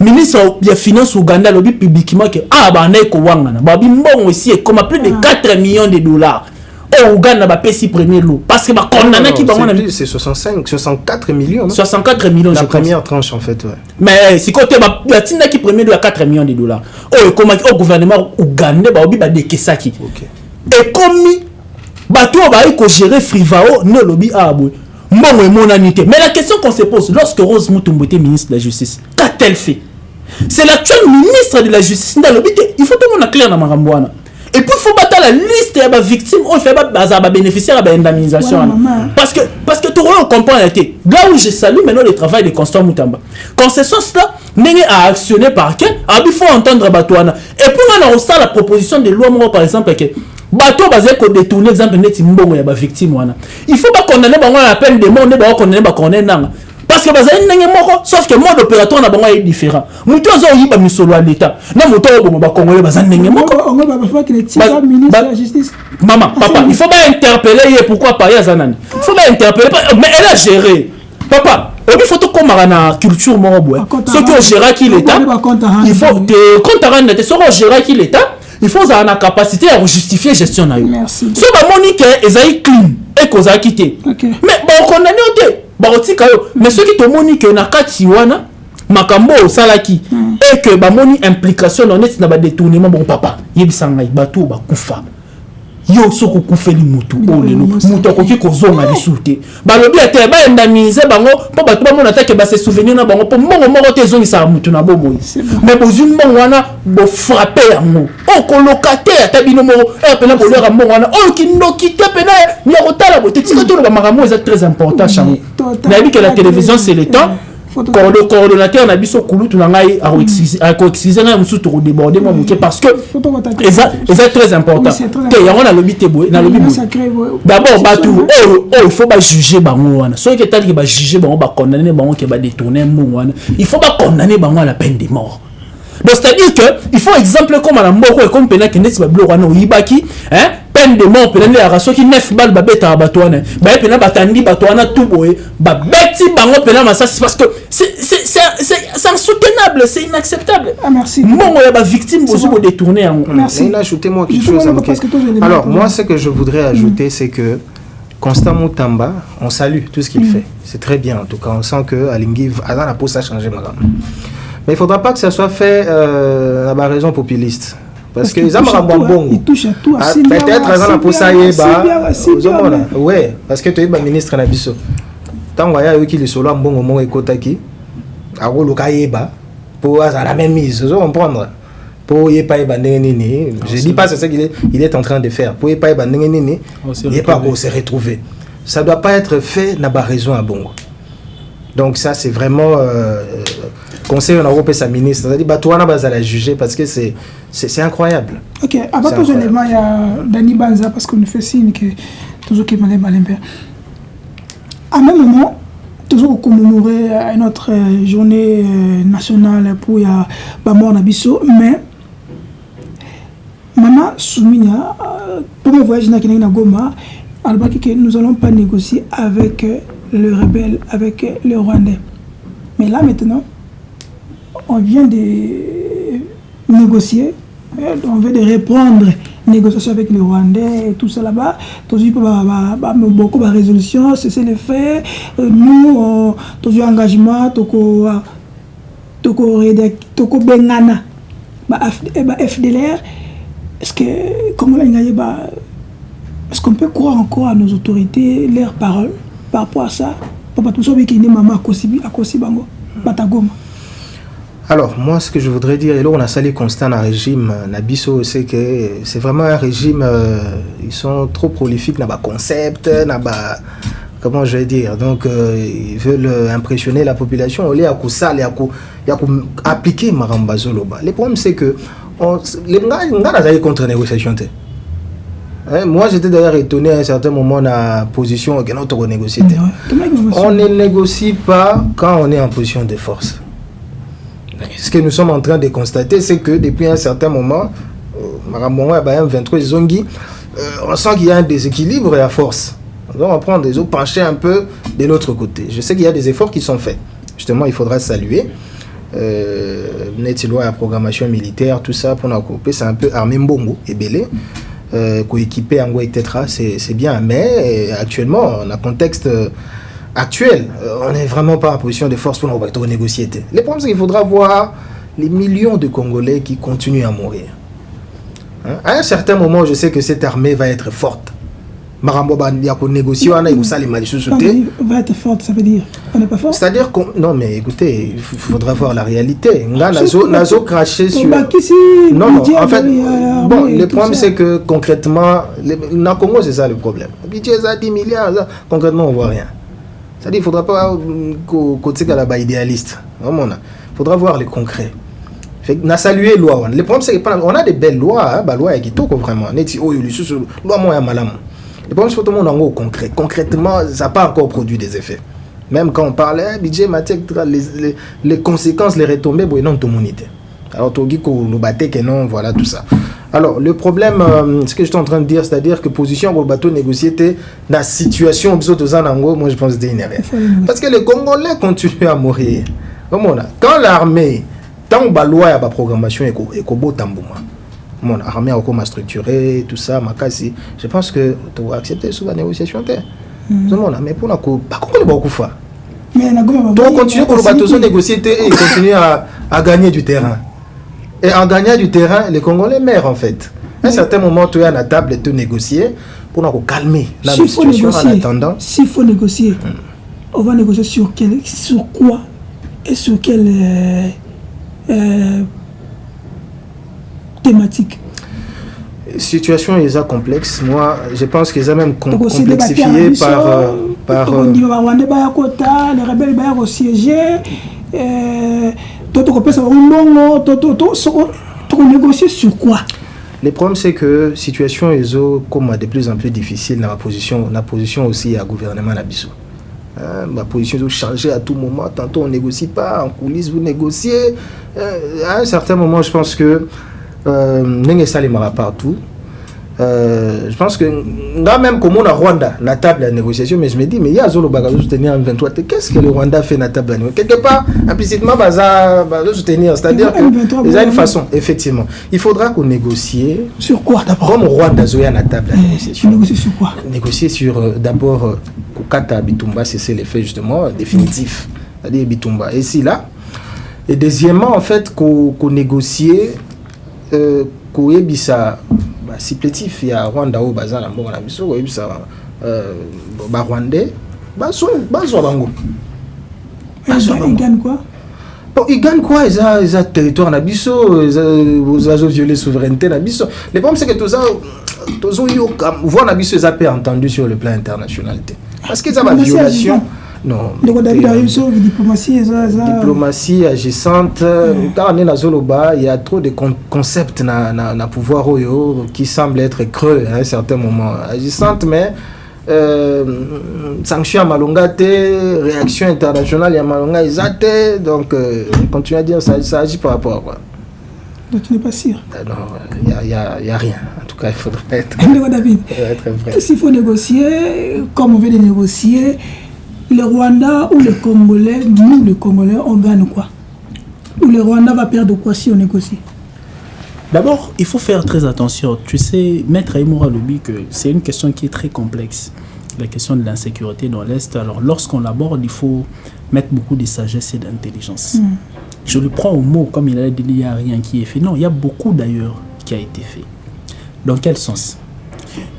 A: Ministre de finance Ouganda lobi publiquement que ba na ko wangana. Ba bi mbongo ici comme plus de 4 millions de dollars. Au Ouganda ba pesi premier lot parce que ba condamné qui ba
B: c'est 64 millions.
A: 64 millions
B: la première tranche en fait ouais.
A: Mais si côté ba tinda qui premier lot à 4 millions de dollars. Comment au gouvernement ougandais ba obi ba dekesaki. OK. Et comme bateau va gérer Frivao ne lobby abou. Mbongo et monanité. Mais la question qu'on se pose lorsque Rose Mutombo était ministre de la Justice, qu'a-t-elle fait? C'est l'actuel ministre de la Justice. Il faut tout le monde clair dans Marambouana. Et puis il faut battre la liste des victimes où il fait bénéficiaires de l'indemnisation. Parce que tout le monde comprend la tête. Là où je salue maintenant le travail de Constant Moutamba. Concessions là, n'est à actionner par quel? Il faut entendre Batouana. Et puis on a aussi la proposition de loi par exemple que bateau basé qu'on détourne exemple neti mbongo ya ba victime wana. Il faut pas condamner bango la peine de mort, ne pas condamner ba condamner nanga. Parce que bazali ndenge moko sauf que mode opératoire na bango est différent. Mutu azo yiba misolo à l'état. Na mutu obo ba congolais bazali ndenge moko.
C: On va pas que le ministre de la justice.
A: Maman, papa, il faut pas interpeller pourquoi pas ya zanani. Il faut pas interpeller mais elle a géré. Papa, il faut tout comme na culture moko. Ce que gérer qui l'état. Il faut te compte à rendre ce que gérer qui l'état. Il faut avoir la capacité à justifier gestion.
C: Merci.
A: Si on a est clean et qu'on a quitté. Mais bon, on a mais ceux qui te monique na katiwana makambo salaki et que ba moni implication dans net na ba détournement bon papa yebisanga bato ba kufa yo soko kufeli mutu olelo mutu akoki kozonga lisute balobi ate ba indemniser bango po bato ba mona take ba se souvenir na bango po mbongo moko te zongisa mutu na bomo mais bozum mbongo wana bo frapper yango o kolokataire tabino mo e pena bolera mbongo wana o kindoki te pena ni rotala bote tika to ba makambo est très important chango na bi que la télévision c'est le temps le coordonnateur na biso kulutu na ngai a coexiser na musu to déborder moi moké parce que c'est très important que yango na lobi tebo na lobi d'abord batou il faut pas juger bango wana so que tali que ba juger bango ba condamner bango que ba détourner mbongo wana il faut pas condamner bango à la peine de mort. Donc c'est-à-dire que il faut exemple comme la mboko et comme pena que neti ba blo wana oyibaki peine de mort pena la raso qui 9 balles ba beta batouana ba pena batandi batouana tout boy ba beti bango pena masasi parce que c'est insoutenable, c'est inacceptable.
C: Merci.
A: Mbongo ya ba victime bozo bo détourner en.
B: Merci. Ajoutez-moi quelque chose à mon alors moi ce que je voudrais ajouter c'est que Constant Moutamba, on salue tout ce qu'il fait. C'est très bien en tout cas, on sent que Alingi a la pose à changer madame. Mais il ne faudra pas que ça soit fait à la raison populiste. Parce que les Amara Bonbon.
C: Il touche à tout.
B: Peut-être à la Posaïeba. Oui, parce que tu es le ministre Nabiso. Tant qu'il y a eu qui les solos en bon moment et Kotaki, à Rolokaïeba, pour la même mise, vous comprendre. Pour y pas nini. Je ne dis pas c'est ça qu'il est en train de faire. Pour y pas nini, il n'est pas pour se retrouver. Ça ne doit pas être fait n'a pas raison à Bongo. Donc ça c'est vraiment conseil en Europe et sa ministre. C'est-à-dire bah toi on a la juger parce que c'est incroyable.
C: Ok, avant que je le il y a Dani Banza parce qu'on nous fait signe que toujours qui malin père. À même moment toujours commémorer notre journée nationale pour ya ba mort na biso mais maman Souminia premier voyage na Goma albaki que nous allons pas négocier avec le rebelle, avec le Rwandais. Mais là maintenant, on vient de négocier, on veut de reprendre négociations avec les Rwandais et tout ça là-bas. Beaucoup de résolutions, c'est les faits. Nous, tous les engagements, toko Bengana, FDLR. Est-ce que, comment est-ce qu'on peut croire encore à nos autorités, leurs paroles par rapport à ça? Papa tout ça, qui est maman à Kosibango, Batagoma.
B: Alors, moi, ce que je voudrais dire, et là, on a sali constant dans le régime Nabiso, c'est que c'est vraiment un régime, ils sont trop prolifiques dans le concept, comment je vais dire, donc ils veulent impressionner la population, au lieu de appliquer Maramba Zoloba. Le problème, c'est que les gars n'ont contre négociation. Moi, j'étais d'ailleurs étonné à un certain moment dans la position que nous négocier. On ne négocie pas quand on est en position de force. Ce que nous sommes en train de constater, c'est que depuis un certain moment, on sent qu'il y a un déséquilibre à force. Donc on va prendre des eaux, pencher un peu de l'autre côté. Je sais qu'il y a des efforts qui sont faits. Justement, il faudra saluer. Loi à programmation militaire, tout ça, pour nous couper, c'est un peu armé Mbongo et Belé. Coéquipé en etc. C'est bien. Mais actuellement, on a un contexte actuel, on n'est vraiment pas en position de force pour nous négocier. Le problème, c'est qu'il faudra voir les millions de Congolais qui continuent à mourir. À un certain moment, je sais que cette armée va être forte. Marambo va négocier, on a les malicieux.
C: Va être forte, ça veut dire on n'est pas fort.
B: C'est-à-dire qu'on... Non, mais écoutez, il faudra voir la réalité. Nazo craché sur... Non, en fait, bon, le problème, c'est que concrètement, dans le Congo, c'est ça le problème. Budget, ça 10 milliards, concrètement, on ne voit rien. C'est-à-dire qu'il ne faudra pas côté là-bas idéaliste. Il faudra voir le concret. On a salué la loi. Le problème, c'est qu'on a des belles lois. La loi est qui toque vraiment. Loi moins malam. Le problème, c'est que tout le monde en concret. Concrètement, ça n'a pas encore produit des effets. Même quand on parle budget, matière, les conséquences, les retombées, non, tout le monde était. Alors, tu dis qu'on nous battait, que non, voilà tout ça. Alors, le problème, ce que je suis en train de dire, c'est-à-dire que position pour le bateau négocié, dans la situation, moi je pense que c'est inéré. Parce que les Congolais continuent à mourir. Quand l'armée, tant que la loi a la programmation, et que beau tambouma, l'armée a comment structuré, tout ça, je pense que tu vas accepter sous la négociation. Mais pour nous, pas comment beaucoup faire. Donc, continuer pour le bateau négocier et continuer à gagner du terrain. Et en gagnant du terrain, les Congolais meurent en fait. À un certain moment, tu es à la table et tu négocier pour nous calmer la situation en attendant.
C: S'il faut négocier, on va négocier sur quoi et sur quelle thématique.
B: Situation est complexe. Moi, je pense qu'ils ont même complexifié par
C: les rebelles vont siéger. Négocier sur quoi?
B: Le problème, c'est que la situation est de plus en plus difficile dans la position aussi à gouvernement Nabiso. Ma position est changée à tout moment. Tantôt on ne négocie pas, en coulisses vous négociez. À un certain moment, je pense que n'est pas partout. Je pense que là même comme on a Rwanda la table de négociation, mais je me dis mais il y a Zolo Bagazo soutenir en 23. Qu'est-ce que le Rwanda fait la table de négociation? Quelque part implicitement baza soutenir, c'est-à-dire qu'il y a une façon effectivement. Il faudra qu'on négocie
C: sur quoi d'abord?
B: Comme Rwanda Zoya la table de négociation.
C: Négocier sur quoi?
B: Négocier sur d'abord Kukata Bitumba, c'est l'effet justement définitif, c'est-à-dire Bitumba. Et si là, et deuxièmement en fait qu'on négocie qu'on ébissa supplétif, il y a Rwanda au bazar, il Rwandais,
C: ils gagnent quoi?
B: Ils gagnent quoi? Ils ont territoire Nabiso, ils ont violé la souveraineté Nabiso. Le problème c'est que tout ça, voir Nabiso, ils ont pas entendu sur le plan international. Parce qu'ils ont une violation. Non. Diplomatie agissante. Quand on est dans Zoloba, il y a trop de concepts dans le pouvoir qui semblent être creux à un certain moment. Agissante, mais sanction à Malongate, réaction internationale à Malonga, donc continue à dire ça agit par rapport à quoi?
C: Donc tu n'es pas sûr?
B: Non, il n'y a rien. En tout cas, il faudrait être
C: David, s'il faut négocier, comme on veut négocier, le Rwanda ou le Congolais, nous les Congolais, on gagne quoi? Ou le Rwanda va perdre quoi si on négocie?
A: D'abord, il faut faire très attention. Tu sais, Maître Aïmoura Lobi, que c'est une question qui est très complexe. La question de l'insécurité dans l'Est. Alors, lorsqu'on l'aborde, il faut mettre beaucoup de sagesse et d'intelligence. Je le prends au mot, comme il a dit, il n'y a rien qui est fait. Non, il y a beaucoup d'ailleurs qui a été fait. Dans quel sens?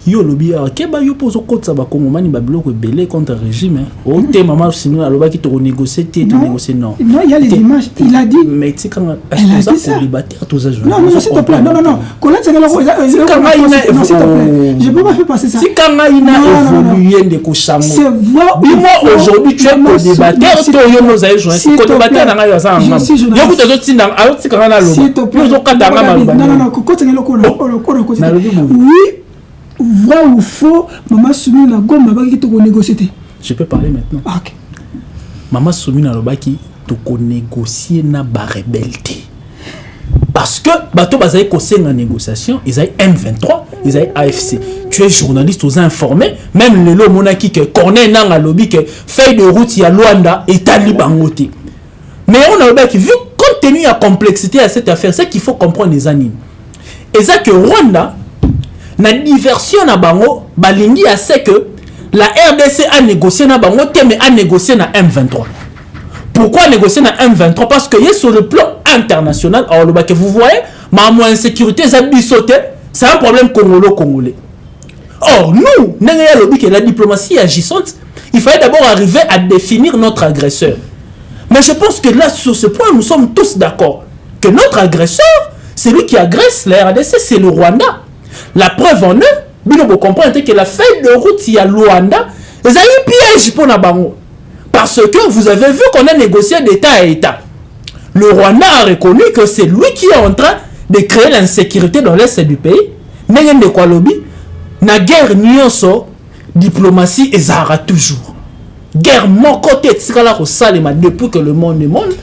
A: Yo lobi keba yo pozo kotsa ba kongomani ba biloko belé contre régime o te mama sinon aloba ki to négocier négocier non
C: il y a les images il a dit
A: mais tu quand
C: ça
A: célibataire tous ça
C: non s'il te plaît non quand c'est non s'il te plaît je peux pas faire passer ça
A: si quand ina évolué de ko chango
C: c'est
A: moi aujourd'hui tu es co-débatteur to yo nos ay joindre co-débatteur na nga ça yo ko tozo tinda alors si quand na loba yo zo kata nga
C: non quand c'est oui vrai ou faux, maman Soumi na gomme m'a dit que négocier.
A: Je peux parler maintenant.
C: Ok.
A: Maman Soumi na lobaki to négocier na ba rebelleté. Parce que bato bazaï kosenga en négociation, ils aient M23, ils aient AFC. Tu es journaliste, aux informés, même le monaki que Corneille nanga lobby que feuille de route ya Luanda et Talibangote. Mais on a lobaki vu compte tenu de la complexité à cette affaire, c'est qu'il faut comprendre les animes. Et ça que Rwanda na diversion na bango balingi a sait que la RDC a négocié na bango mais a négocié na M23. Pourquoi négocier na M23? Parce que sur le plan international, alors le que vous voyez, ma insécurité c'est un problème congolais. Or nous, la diplomatie agissante, il fallait d'abord arriver à définir notre agresseur. Mais je pense que là sur ce point nous sommes tous d'accord que notre agresseur, celui qui agresse la RDC, c'est le Rwanda. La preuve en est, vous comprenez que la feuille de route, il y a Luanda, ils ont eu piège pour Nabango. Parce que vous avez vu qu'on a négocié d'État à État. Le Rwanda a reconnu que c'est lui qui est en train de créer l'insécurité dans l'Est du pays. Mais de quoi lobby, na guerre nyonso, diplomatie et zara toujours. Guerre mon côté, depuis que le monde est monde,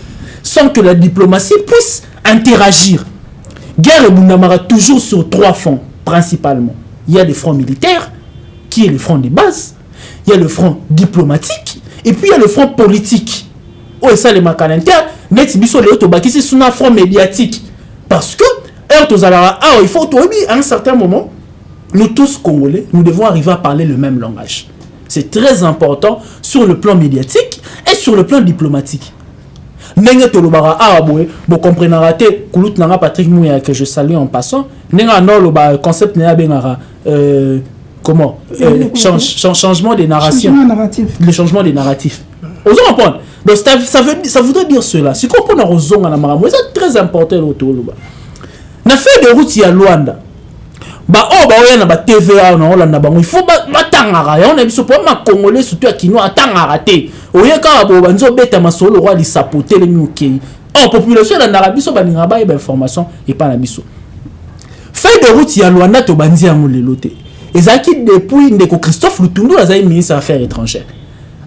A: sans que la diplomatie puisse interagir. Guerre et Bounamara toujours sur 3 fronts. Principalement, il y a le front militaire, qui est le front de base, il y a le front diplomatique, et puis il y a le front politique. Oh, et ça, les macanentaires, c'est sur un front médiatique. Parce que, il faut à un certain moment, nous tous Congolais, nous devons arriver à parler le même langage. C'est très important sur le plan médiatique et sur le plan diplomatique. Vous comprenez, Patrick Mouya, que je salue en passant, le concept comment changement des narrations, le changement des narratifs. Vous comprenez? Donc ça voudrait dire cela. Si on prend aux c'est très important autour de na fait de route à Luanda. Na TVA na Hollande il faut batangara on a biso pour ma congolais surtout à kino atangara te oyeka banzo beta masolo roi li sapoter les mukei en population na Arabie baninga ba information et pas na biso fait de route ya Luanda to bandi ya molelo te ezaki depuis ndeko Christophe Lutundu azali ministre des Affaires étrangères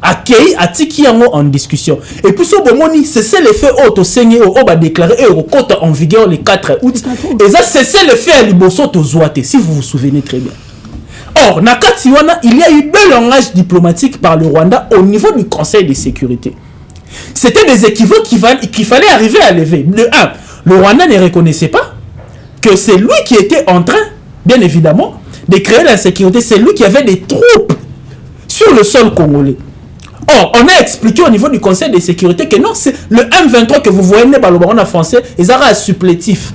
A: accueilli atiki yango en discussion et puis so bomoni c'est l'effet auto signé au ba déclaré et au compte en vigueur le 4 août et ça c'est l'effet à liboso to zoate si vous vous souvenez très bien. Or nakati wana il y a eu 2 langages diplomatiques par le Rwanda au niveau du Conseil de sécurité. C'était des équivoques qu'il fallait arriver à lever. De 1, le Rwanda ne reconnaissait pas que c'est lui qui était en train, bien évidemment, de créer l'insécurité, c'est lui qui avait des troupes sur le sol congolais. Or, on a expliqué au niveau du Conseil de sécurité que non, c'est le M23 que vous voyez par le baron français, ils sont supplétifs.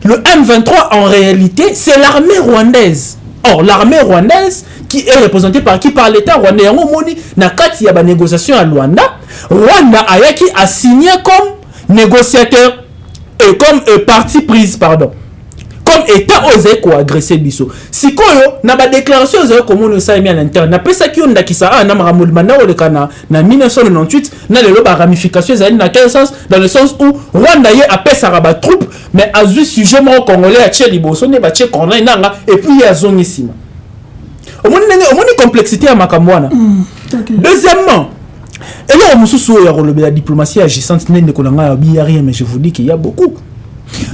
A: Le M23, en réalité, c'est l'armée rwandaise. Or, l'armée rwandaise, qui est représentée par qui? Par l'État rwandais. Il y a des négociations à Luanda. Rwanda a signé comme négociateur et comme partie prise, pardon. Comme État osé quoi agresser biso. Si koyo na ba déclaration osé comme on ça mis à l'interne. Na pesa ki on ndakisa na maramul banda ole kana na 1998 na le ba ramification za na quel sens dans le sens où Rwanda y a pesa ba troupe mais azu sujet mo congolais a tché liboso ne ba tché Corneille nanga et puis ya zone ici. Au moins complexité à makamwana. Deuxièmement, et là on me la diplomatie agissante n'est ko nga ya rien mais je vous dis qu'il y a beaucoup.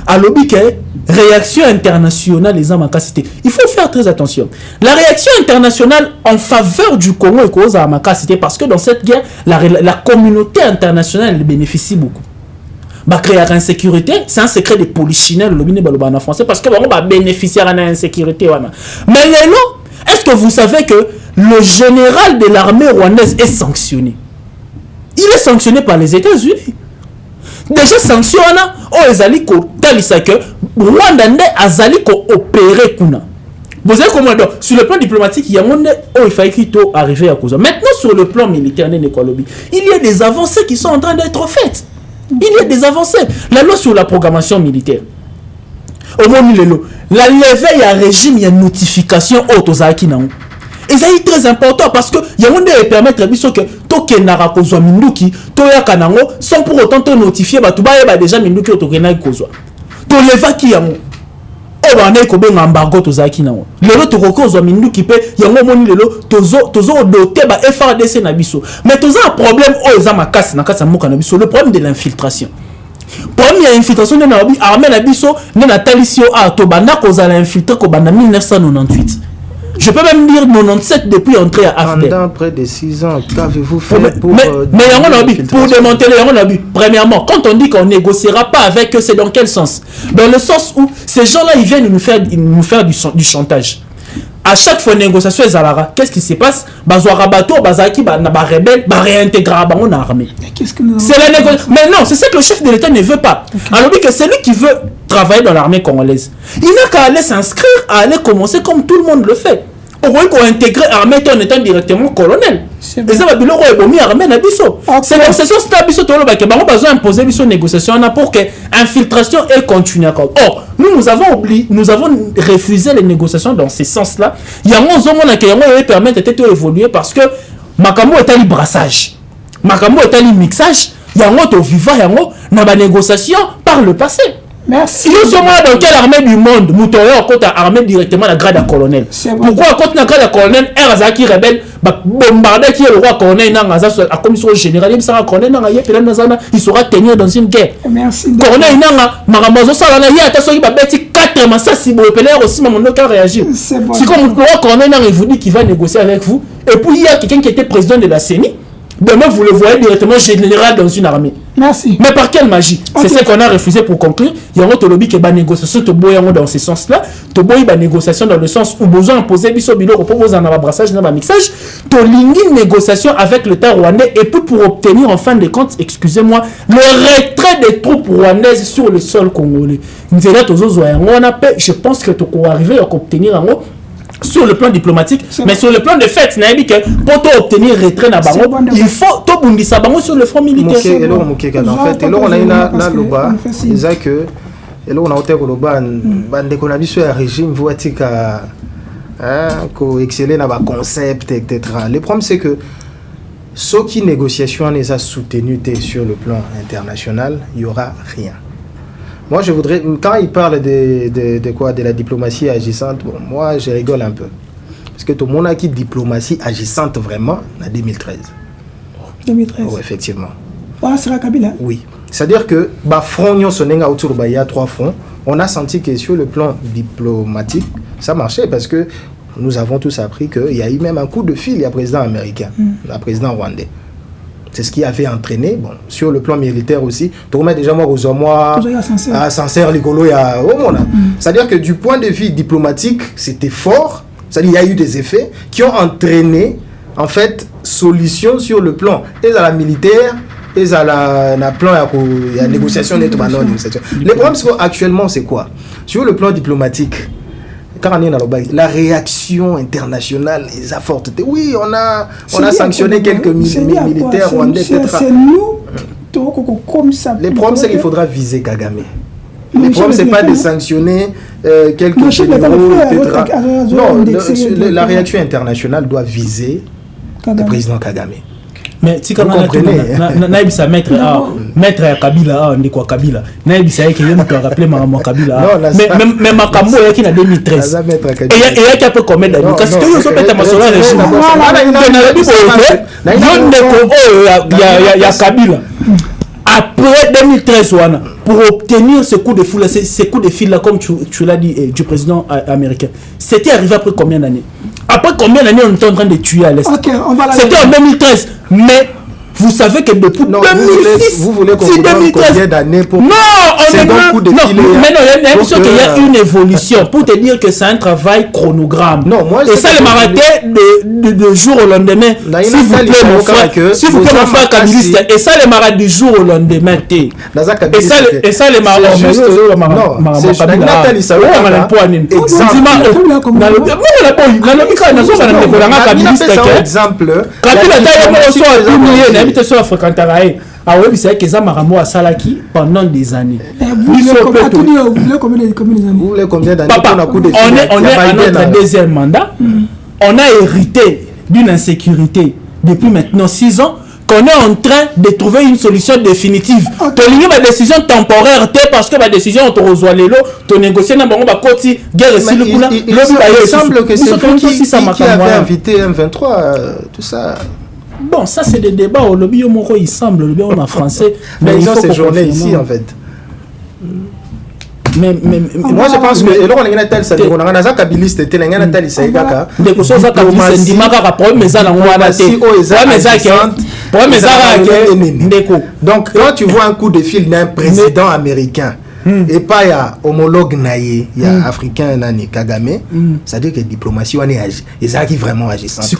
A: À l'objet réaction internationale les amakacité. Il faut faire très attention. La réaction internationale en faveur du Congo est cause à amakacité parce que dans cette guerre, la communauté internationale bénéficie beaucoup. créer l'insécurité, c'est un secret de polichinelle en français parce que on va bénéficier de l'insécurité. Mais est-ce que vous savez que le général de l'armée rwandaise est sanctionné? Il est sanctionné par les États-Unis. Déjà sanctionné, ezali ko talisa que Rwanda nde azali ko opérer kuna. Vous savez comment donc sur le plan diplomatique, il y a monde il fallait qu'il arriver à cause. Maintenant sur le plan militaire il y a des avancées qui sont en train d'être faites. Il y a des avancées. La loi sur la programmation militaire. Au moins la levée à régime, il y a notification autozaki na. Et ça est très important parce que il y a monde qui permettre que tokenara kozwa minduki toyaka nango sans pour autant te notifier batuba ba déjà minduki tokenaki kozwa. To levaki yango. O ba na ko benga embargo tozaki nango. Lelo to kozwa minduki pe yango moni lelo tozo doter ba FRDC na biso. Mais toza un problème o eza makasi na kasa moka na biso, le problème de l'infiltration. Première infiltration de l'armée na biso na talisio a to banda kozala infiltré ko banda 1998. Je peux même dire 97 depuis entrer à AFDEL.
B: Pendant près de 6 ans, qu'avez-vous fait
A: mais pour démanteler premièrement, quand on dit qu'on négociera pas avec eux, c'est dans quel sens? Dans le sens où ces gens-là, ils viennent nous faire du chantage. À chaque fois négociation ezalaka, qu'est-ce qui se passe? Bazwara bateau, bazaki ba rebelle, ba réintégrer ba armée. C'est la négociation. Mais non, c'est ça que le chef de l'État ne veut pas. Alors que c'est lui qui veut travailler dans l'armée congolaise. Il n'a qu'à aller s'inscrire, à aller commencer comme tout le monde le fait. Au moins qu'on intègre l'armée en étant directement colonel. Et ça va bien l'armée armée na biso. C'est dans ce sens là biso tolo ba ke ba besoin imposer biso négociation na pour que infiltration elle continue encore. Or, nous avons refusé les négociations dans ce sens là. Il y a un zone qui permet de évoluer parce que makambo est un brassage. Makambo est un mixage. Il y a un autre vivant, il y a une négociation par le passé.
C: Merci.
A: Nous sommes dans quelle armée du monde? Nous sommes armée directement la grade à colonel. Pourquoi quand la grade à colonel, Erazaki rebelle, bombarder qui est le roi colonel, la commission générale, il sera colonel, il sera tenu dans une guerre.
C: Merci.
A: Colonel, Maramazo Salana, il y a attention, il va mettre 4 massas si vous pouvez aussi, mais on ne peut pas réagir. C'est comme le roi colonel, il vous dit qu'il va négocier avec vous. Et puis il y a quelqu'un qui était président de la CENI. Demain, vous le voyez directement général dans une armée.
C: Merci.
A: Mais par quelle magie? Okay. C'est ce qu'on a refusé pour conclure. Il y a un lobby qui est négociation dans ce sens-là. Tu as négociation dans le sens où besoin imposer biso bilo proposer un brassage, un mixage. Tu as une négociation avec l'État rwandais et puis pour obtenir en fin de compte, excusez-moi, le retrait des troupes rwandaises sur le sol congolais. Je pense que tu peux arriver à obtenir un sur le plan diplomatique, mais sur le plan de fait, pour obtenir retrait na bango, il faut tout bundisa bango sur le front militaire.
B: En fait, on a une loba, c'est que on a été loba, bande qu'on a vu sur un régime voitika, ko exceller na ba concept, etc. Le problème c'est que ce qui négociation les a soutenus sur le plan international, il y aura rien. Moi, je voudrais, quand il parle de quoi, de la diplomatie agissante, bon, moi, je rigole un peu. Parce que tout le monde a qui diplomatie agissante vraiment en 2013.
C: 2013.
B: Oui, effectivement.
C: Ah, c'est la Kabila.
B: Oui. C'est-à-dire que, front, il y a 3 fronts. On a senti que sur le plan diplomatique, ça marchait parce que nous avons tous appris qu'il y a eu même un coup de fil, il y a un président américain, un président rwandais. C'est ce qui avait entraîné, bon, sur le plan militaire aussi. Tu remets déjà moi aux mois à sincère ligolo, il y a c'est-à-dire que du point de vue diplomatique, c'était fort. C'est-à-dire il y a eu des effets qui ont entraîné en fait solution sur le plan et à la militaire et à la plan il y a négociation net le problème actuellement c'est quoi? Sur le plan diplomatique, la réaction internationale est forte. Oui, on a sanctionné quelques militaires rwandais.
C: C'est nous comme ça.
B: Le problème, c'est qu'il faudra viser Kagame. Le problème, c'est pas de sanctionner quelques généraux, etc. Non, la réaction internationale doit viser le président Kagame.
A: Mais si quand on a ça maître Kabila on dit quoi Kabila naibisa yake yeye mtu rappeler mama Kabila mais makambo yake na 2013 et yake peu combien d'années parce que yo so peta masola régime ya Kabila après 2013 pour obtenir ce coup de foule ces coups de fil là comme tu l'as dit du président américain, c'était arrivé après combien d'années? Après combien d'années on est en train de tuer à l'Est? C'était en 2013. Mais Vous savez que depuis 2006,
B: vous voulez qu'on vous donne combien d'années pour...
A: Non, on est
B: bon coup de filet.
A: Mais non, il y a qu'il y a une évolution pour te dire que c'est un travail chronogramme.
B: Non, moi,
A: et ça, le marathon de jour au lendemain. S'il vous plaît, mon frère, mon frère kabiliste. Et ça, le marathon du jour au lendemain. Et ça, le marathon c'est que ça Maramo a salaki pendant des années.
C: Vous voulez
B: combien d'années?
A: On est à notre deuxième mandat. On a hérité d'une insécurité depuis maintenant 6 ans qu'on est en train de trouver une solution définitive. Tu as ma décision temporaire parce que ma décision on te reçoit les lots, tu négocies dans le côté guerre
B: il semble que c'est vous qui avez invité M23, tout ça.
A: Bon, ça c'est des débats au lobby au Moro, il semble, le lobby en français.
B: Mais ils ont séjourné ici en fait.
A: Mais
B: moi je pense que et là on a tel ça on a un kabiliste tel un tel c'est kaka
A: de ko so ça kabiliste ndimaka ka problème ça na wana te
B: donc quand tu vois un coup de fil d'un président américain et pas ya homologue naïe ya africain nani Kagame, ça veut dire que diplomatie on est ça qui vraiment agissant ça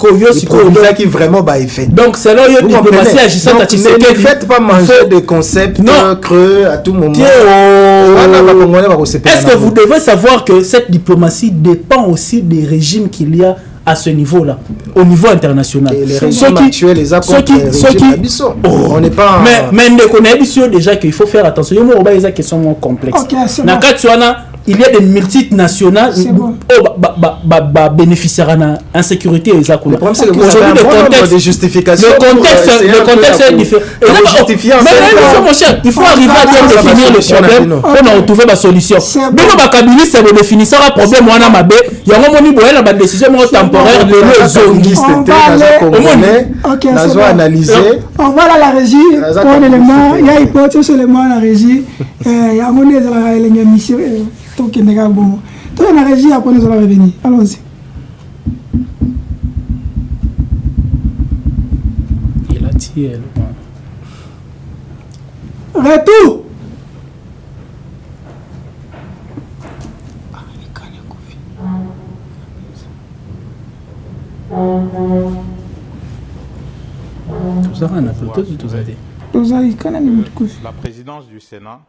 B: qui vraiment ba effet.
A: Donc c'est là yo diplomatie agissante à Tshisekedi.
B: Ne faites pas manger des concepts creux à tout moment.
A: Est-ce que vous devez savoir que cette diplomatie dépend aussi des régimes qu'il y a à ce niveau-là, au niveau international.
B: Et les régimes actuels, les accords on n'est pas...
A: Mais on connaît déjà qu'il faut faire attention. Il y a des questions complexes. Il y a des multinationales qui bénéficient de l'insécurité.
B: Le problème, c'est que vous avez un bon nombre de justifications.
A: Le contexte est différent. Il faut arriver à bien définir le problème pour retrouver la solution. Mais le Kabili, c'est le définisseur un problème. Il y a un moment où il y a une décision temporaire de
C: on va à la régie. Il y a hypothèse seulement à la régie. Il y a une mission. Donc, il y a une régie, après nous allons revenir. Allons-y.
A: Il a tiré.
C: Retour.
E: La présidence du Sénat,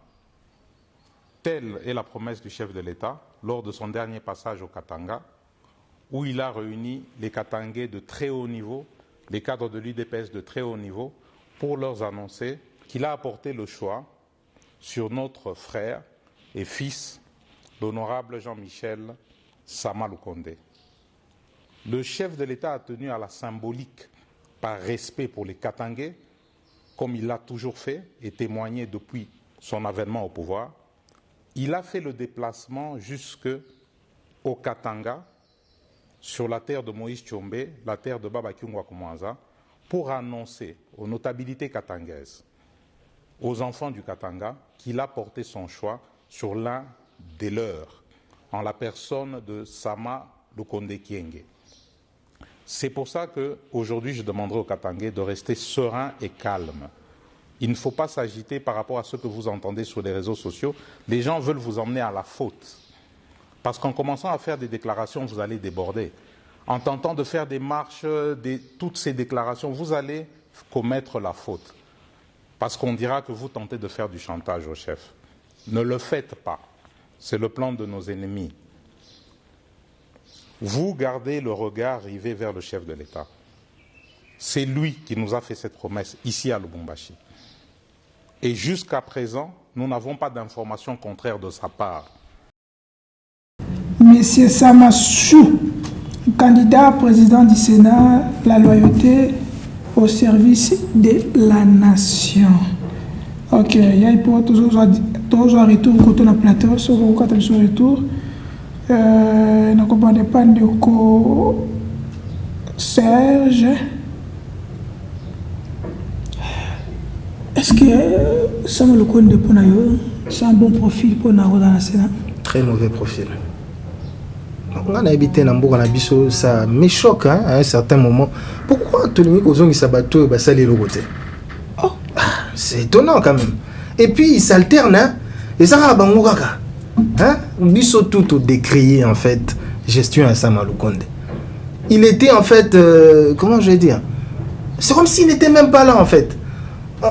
E: telle est la promesse du chef de l'État lors de son dernier passage au Katanga, où il a réuni les Katangais de très haut niveau, les cadres de l'UDPS de très haut niveau, pour leur annoncer qu'il a apporté le choix sur notre frère et fils, l'honorable Jean-Michel Sama Lukonde. Le chef de l'État a tenu à la symbolique par respect pour les Katangais, comme il l'a toujours fait et témoigné depuis son avènement au pouvoir. Il a fait le déplacement jusqu'au Katanga, sur la terre de Moïse Tchombe, la terre de Baba Kyungwa Kumwanza, pour annoncer aux notabilités katangaises, aux enfants du Katanga, qu'il a porté son choix sur l'un des leurs, en la personne de Sama Lukonde Kyenge. C'est pour ça qu'aujourd'hui, je demanderai aux Katangais de rester sereins et calmes. Il ne faut pas s'agiter par rapport à ce que vous entendez sur les réseaux sociaux. Les gens veulent vous emmener à la faute. Parce qu'en commençant à faire des déclarations, vous allez déborder. En tentant de faire des marches, toutes ces déclarations, vous allez commettre la faute. Parce qu'on dira que vous tentez de faire du chantage au chef. Ne le faites pas. C'est le plan de nos ennemis. Vous gardez le regard rivé vers le chef de l'État. C'est lui qui nous a fait cette promesse ici à Lubumbashi. Et jusqu'à présent, nous n'avons pas d'informations contraires de sa part.
C: Monsieur Samassou, candidat président du Sénat, la loyauté au service de la nation. Ok, il y a toujours un retour côté de la plateau, sur le retour. Ne comprenez pas de quoi Serge. Est-ce que ça me le connaît pour nous? C'est un bon profil pour nous dans la Sénat?
B: Très mauvais profil. On a habité dans Mboka, ça me choque à un certain moment. Pourquoi tout le monde qui s'abattu et ça les côté? c'est étonnant quand même. Et puis il s'alterne, hein. Et ça va bangouaka. Hein? On dit tout décrié en fait gestion à Sama Lukonde. Il était en fait, comment je vais dire, c'est comme s'il n'était même pas là en fait.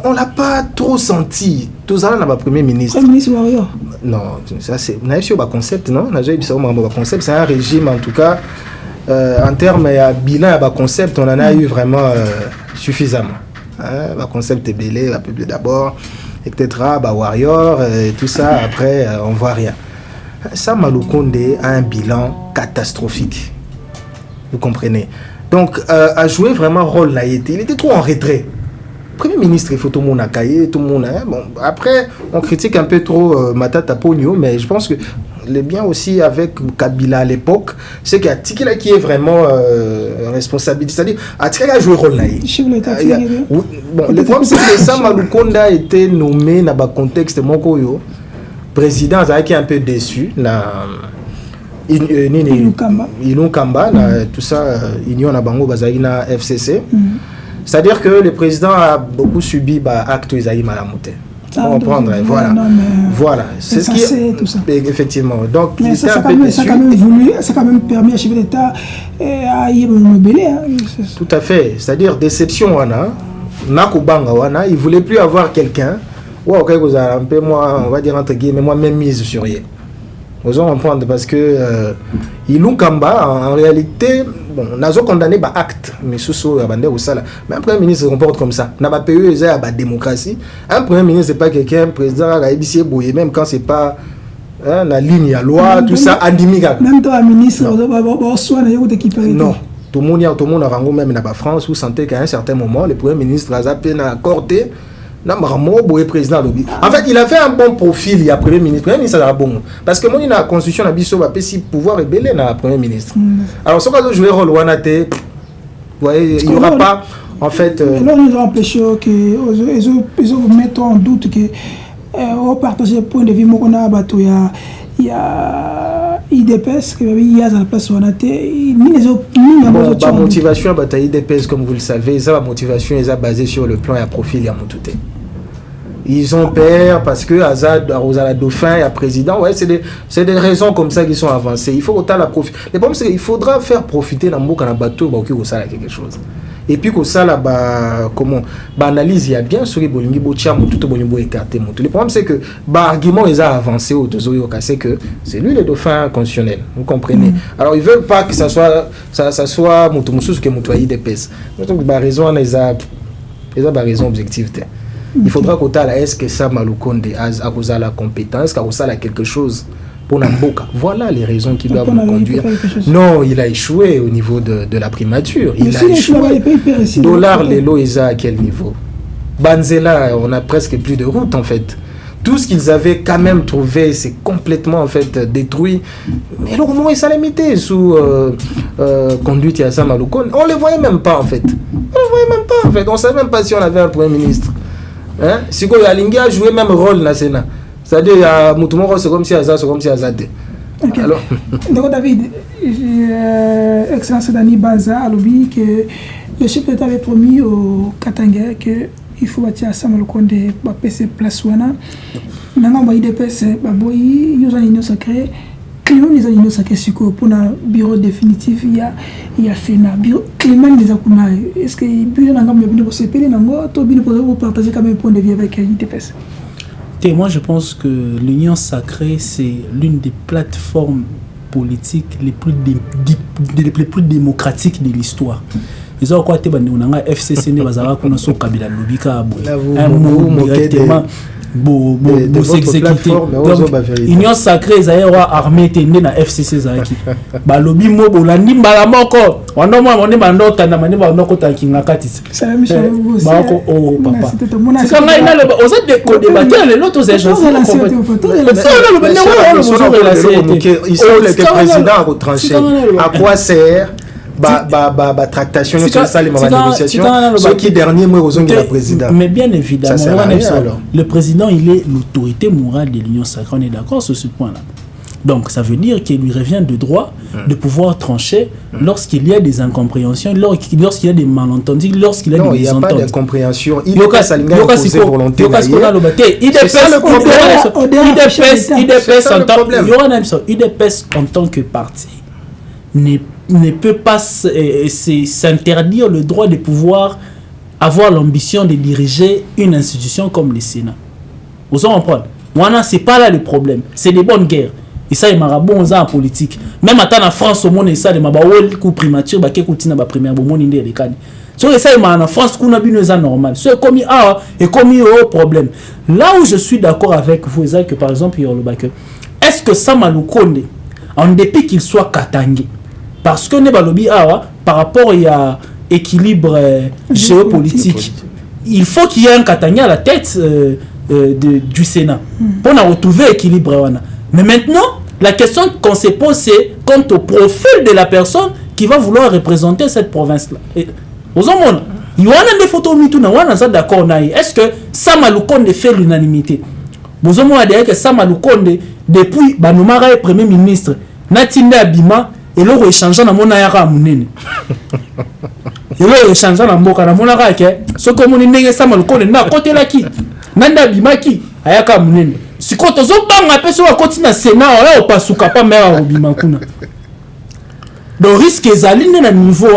B: On l'a pas trop senti. Tout ça là, premier ministre.
C: Premier ministre Warrior.
B: Non, ça c'est, on a eu un concept, non? On a eu un concept, c'est un régime en tout cas. En termes de bilan, de concept, on en a eu vraiment suffisamment. Le concept est belé, la public d'abord, etc. Warrior, tout ça, après, on voit rien. Sama Lukonde a un bilan catastrophique. Vous comprenez? Donc, a joué vraiment un rôle là. Il était trop en retrait. Premier ministre, il faut tout le monde à cahier, tout le monde. Bon, après, on critique un peu trop Matata Pogno, mais je pense que le bien aussi avec Kabila à l'époque, c'est qu'il y a Tikila qui est vraiment responsable. C'est-à-dire, Tikila a joué rôle là. Bon, le problème, c'est que Sama Lukonde a été nommé dans le contexte Mokoyo. Président qui est un peu déçu. Ilun Kamba, tout ça, Union Nabango Bazayina FCC. C'est-à-dire que le président a beaucoup subi acte Isaïe Malamoute. On comprendre, voilà. Voilà. C'est ce qui est tout ça. Effectivement. Donc, mais ça a quand même permis à chef d'État à y rebeller. Tout à fait. C'est-à-dire déception wana, nakubanga wana, il voulait plus avoir quelqu'un. Ouais, ok, vous avez un peu moi, on va dire entre guillemets, moi même mise sur lui. Vous allez comprendre parce que Ilun Kamba, en réalité, bon, on a condamné par acte, mais sous mais un premier ministre se comporte comme ça. N'a pas payé la démocratie. Un premier ministre, c'est pas quelqu'un, président, même quand c'est pas la ligne à loi, tout ça, andimiga. Même toi, ministre, non. Tout le monde a rendu même dans la France, vous sentez qu'à un certain moment, le premier ministre a peine accordé. Président. En fait, il a fait un bon profil, il y a Premier ministre. Premier ministre, ça bon. Parce que moi, il y a la constitution, il pouvoir rebeller dans le Premier ministre. Alors, ce qu'on a joué rôle, il n'y aura pas, en fait...
C: Là, nous avons empêché qu'ils mettent en doute que, au partager le point de vue, il y a IDPS, il y a la place où on a été.
B: La motivation à IDPS, comme vous le savez, la motivation est basée sur le plan et à profil et à Moutouté. Ils ont peur parce que Azad, Rosala Dauphin et à président, ouais, c'est des raisons comme ça qui sont avancées. Il faut autant la profiter. Le problème, c'est qu'il faudra faire profiter dans le bateau pour ça quelque chose. Et puis que ça là comment analyse il y a bien sur les bolingi botia tout bolingo écarté. Le problème c'est que argument ils a avancé au Tozoyoka, c'est que c'est lui le dauphin constitutionnel, vous comprenez. Alors ils veulent pas que ça soit mutumusus que mutuayi des pèses. Donc raison ils a raison objective. Il faudra que là est-ce que ça Lukonde a cause la compétence, qu'a ça quelque chose pour Namboka. Voilà les raisons qui doivent nous conduire. Non, il a échoué au niveau de la primature. Il a échoué. Dollar, les Loïsa à quel niveau? Banzela, on a presque plus de route en fait. Tout ce qu'ils avaient quand même trouvé, c'est complètement en fait détruit. Mais au moins, ça limité sous conduite à Sama Lukonde. On ne les voyait même pas en fait. On ne savait même pas si on avait un premier ministre. Hein? Si Alingi a joué même rôle dans le Sénat. C'est-à-dire, c'est comme si Azad, c'est comme si Azad.
C: Okay. Alors, donc David, Excellence Dani Baza a dit que le chef d'État avait promis au Katanga qu'il faut bâtir Sama Lukonde pour passer place ouana. Maintenant, il y a des personnes qui ont une sacrée. Clément les animaux sacrés pour le bureau définitif il y a Sénat. Clément les akuna. Est-ce que le bureau n'a pas bien se payer nango? Toi bien pour partager quand même point de vue avec l'IDPS.
A: Moi, je pense que l'Union sacrée, c'est l'une des plateformes politiques les plus démocratiques de l'histoire. Ils ont quoi FCC ne bazara kuna so Kabila lobika un mot directement bo s'exécuter. Union sacrée zaïwa armée tende na FCC zaiki. Ba lobi mo bolandi mbala moko. Wando mo moni bando tanda mani ba ndoko tankinga katisi.
C: C'est la mission vous.
A: Ba ko oh papa. C'est quand il a le aux autres de débattre les autres échanges.
B: Ils sont les présidents retranchés. À quoi sert tractation sur ça les négociations ce qui dernier moi aux la président.
A: Mais bien évidemment le président il est l'autorité morale de l'Union sacrée, on est d'accord sur ce point là. Donc ça veut dire qu'il lui revient de droit de pouvoir trancher lorsqu'il y a des incompréhensions, lorsqu'il y a des malentendus, lorsqu'il y a des
B: mésententes. Non, il n'y a pas d'incompréhension. Il y a ça volonté.
A: IDPS en tant que parti ne peut pas s'interdire le droit de pouvoir avoir l'ambition de diriger une institution comme le Sénat. Vous en comprenez? Voilà, c'est pas là le problème. C'est des bonnes guerres. Et ça, il m'a bon en politique. Même en France, au monde, il y a des coups primatures, des coups de première, au monde, il y a des cas. So, ça, il m'a en France, qu'on a vu c'est normal. So, comme il a et comme il y a un problème. Là où je suis d'accord avec vous, c'est que par exemple, il y a le bac. Est-ce que Sama Lukonde, en dépit qu'il soit katangé, parce que Nebalobi par rapport à équilibre géopolitique, il faut qu'il y ait un katangé à la tête du Sénat pour retrouver l'équilibre. Mais maintenant, la question qu'on se pose, c'est quant au profil de la personne qui va vouloir représenter cette province-là. Aux hommes, il y a des photos, d'accord. Est-ce que Sama Lukonde fait l'unanimité? Vous hommes, que Sama Lukonde, depuis Banoumara est Premier ministre, Natinde Abima, et l'eau échangeant dans mon ayara à Mounene. Et l'eau échangeant dans mon ayara, ce que mon inné Sama Lukonde, n'a côté là qui Nanda Abima qui ayaka Mounene. Si quand on a personne à continuer à Sénat, on ne passe pas mais Obimakuna. Donc risque est aligné à niveau.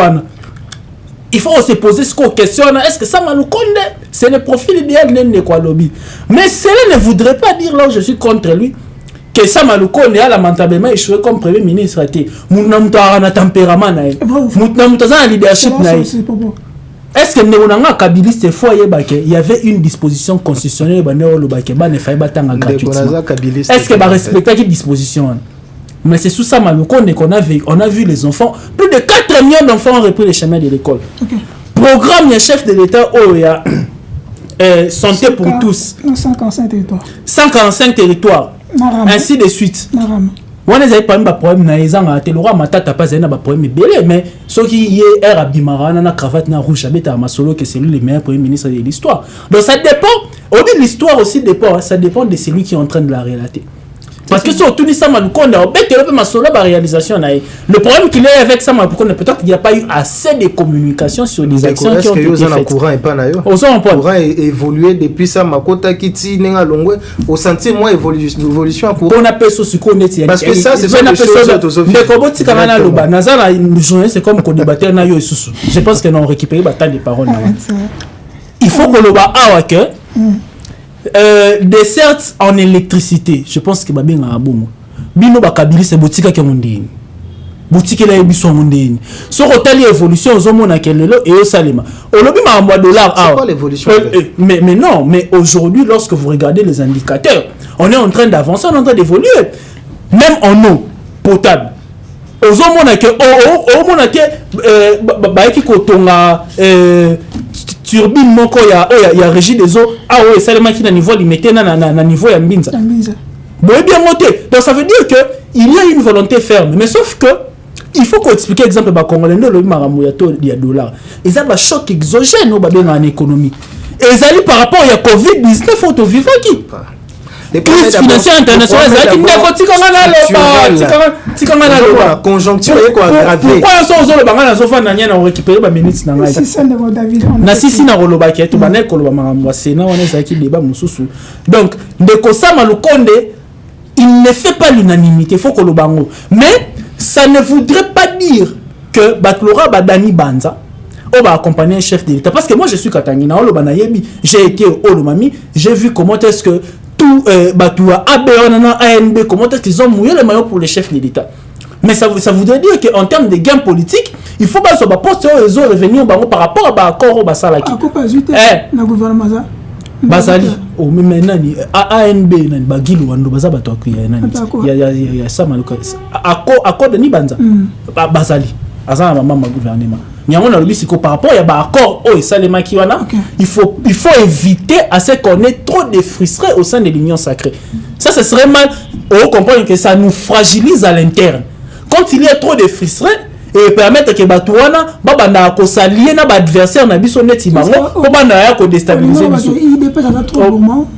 A: Il faut se poser ce qu'on questionne. Est-ce que Sama Lukonde, c'est le profil idéal de quoi lobby? Mais cela ne voudrait pas dire là où je suis contre lui que Sama Lukonde a lamentablement échoué comme Premier ministre. Mounamto a un tempérament, Mounamto a un leadership. Est-ce que nous avons kabiliste fois il y avait une disposition constitutionnelle est-ce que va respecter cette disposition? Mais c'est sous ça qu'on a vu les enfants, plus de 4 millions d'enfants ont repris les chemins de l'école. Programme le chef de l'État santé pour tous.
C: 145 territoires.
A: 145 territoires. Ainsi de suite. On a pas un problème le roi matata pas un problème mais ce qui est abimara na cravate na rouge habite à Masolo que c'est lui le meilleur premier ministre de l'histoire. Donc ça dépend, au bout de l'histoire aussi dépend, ça dépend de celui qui est en train de la relater. Parce que sur tout ça Malukonde Masolo la réalisation le problème qu'il y a avec ça Malukonde peut-être qu'il n'y a pas eu assez de communication sur les actions qui ont été faites.
B: Courant est pas nayo. Courant évolué depuis ça Makota Kiti Nenga Longwe au sentier moins évolution courant.
A: On appelle ça ce qu'on est
B: parce que ça c'est pas des choses
A: mais comment tu kamana loba nazala une journée c'est comme qu'on débattait na yo isusu. Je pense que nous on récupéré bataille des paroles. Il faut que loba awake desserts en électricité, je pense que babin a bon. Bino bakabili c'est boutique qui mondini. Boutique là ebiso mondini. So hôtel évolution aux hommes na kelelo et au salema. Au lobby ma $1.
B: C'est quoi l'évolution?
A: Mais non, mais aujourd'hui lorsque vous regardez les indicateurs, on est en train d'avancer, on est en train d'évoluer. Même en eau potable. Aux hommes na que au mona que ba ki kotonga turbine moko ya régie des eaux ça le maki na niveau limité na niveau ya mbinza bon bien monté. Donc ça veut dire que il y a une volonté ferme mais sauf que il faut qu'on explique exemple ba congolais le maramu ya to ya dollar ils ont un choc exogène au babé en économie et ils allaient par rapport à Covid-19 auto vivant qui crise financière internationale qui la
B: conjoncture est quoi aggravé
A: pourquoi on se bangana sofa na nyana récupérer ba minutes na ngai na sisi na roloba ki to banel koloba makambo Sénat on est qui débat mususu donc ndeko Sama Lukonde il ne fait pas l'unanimité faut kolobango mais ça ne voudrait pas dire que Batlora Badani Banza on va accompagner un chef de l'État parce que moi je suis Katangina Olobana Yebi j'ai été au Olomami j'ai vu comment est-ce que tout Batoua ANB comment est-ce qu'ils ont mouillé le maillot pour les chefs de l'État. Mais ça voudrait dire qu'en termes de gains politiques, il faut pas se poster aux autres revenus par rapport à l'accord au Basalaki.
C: Le gouvernement
A: Basali, au même nani ANB nani Bagilu wando baza bato akuya nani. Il y a ça maluka. Accord de ni banza. Basali. Azana maman gouvernement. Nyango na lobi par rapport ya ba accord o esalema ki wana il faut éviter à ce qu'on ait trop de frustrés au sein de l'union sacrée. Ça ce serait mal on comprend que ça nous fragilise à l'interne. Quand il y a trop de frustrés et permettre que batouana baba ko s'allier na ba adversaire na biso neti bango ko bana ya ko déstabiliser biso.
C: Il dépend trop gourmand.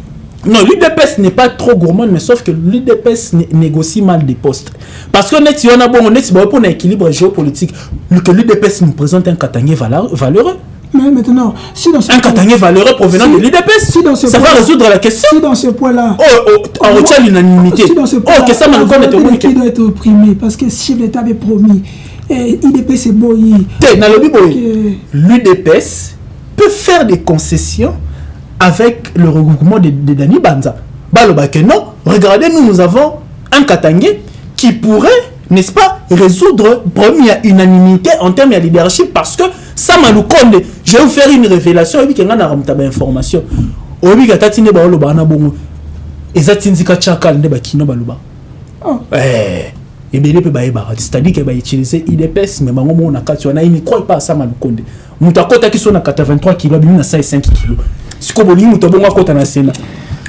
A: Non, l'UDPS n'est pas trop gourmande, mais sauf que l'UDPS négocie mal des postes. Parce que si on a pour un équilibre géopolitique, que l'UDPS nous présente un Katangé valeureux.
C: Mais maintenant, si dans
A: un Katangé valeureux provenant de l'UDPS, ça va résoudre la question.
C: Si dans ce point-là,
A: on retient l'unanimité.
C: Si dans ce point-là,
A: qui
C: doit être opprimé, parce que le chef d'État avait promis, l'UDPS est beau.
A: L'UDPS peut faire des concessions avec le regroupement de Dani Banza. Non, regardez, nous avons un Katangé qui pourrait, n'est-ce pas, résoudre première unanimité en termes de leadership, parce que ça m'a nous connu. Je vais vous faire une révélation, et puis qu'on a une information. Obi katatine ba oloba na bongo. Ezatinzika chakal nde ba kino baluba. Ebele pe ba eba, c'est-à-dire que ba utiliser IDPS mais bango mo na kati wana ini croit pas ça malukonde. Muta kota ki so na 83 kg bimi na 5 kg. Siko boli muta bongo kota na sena.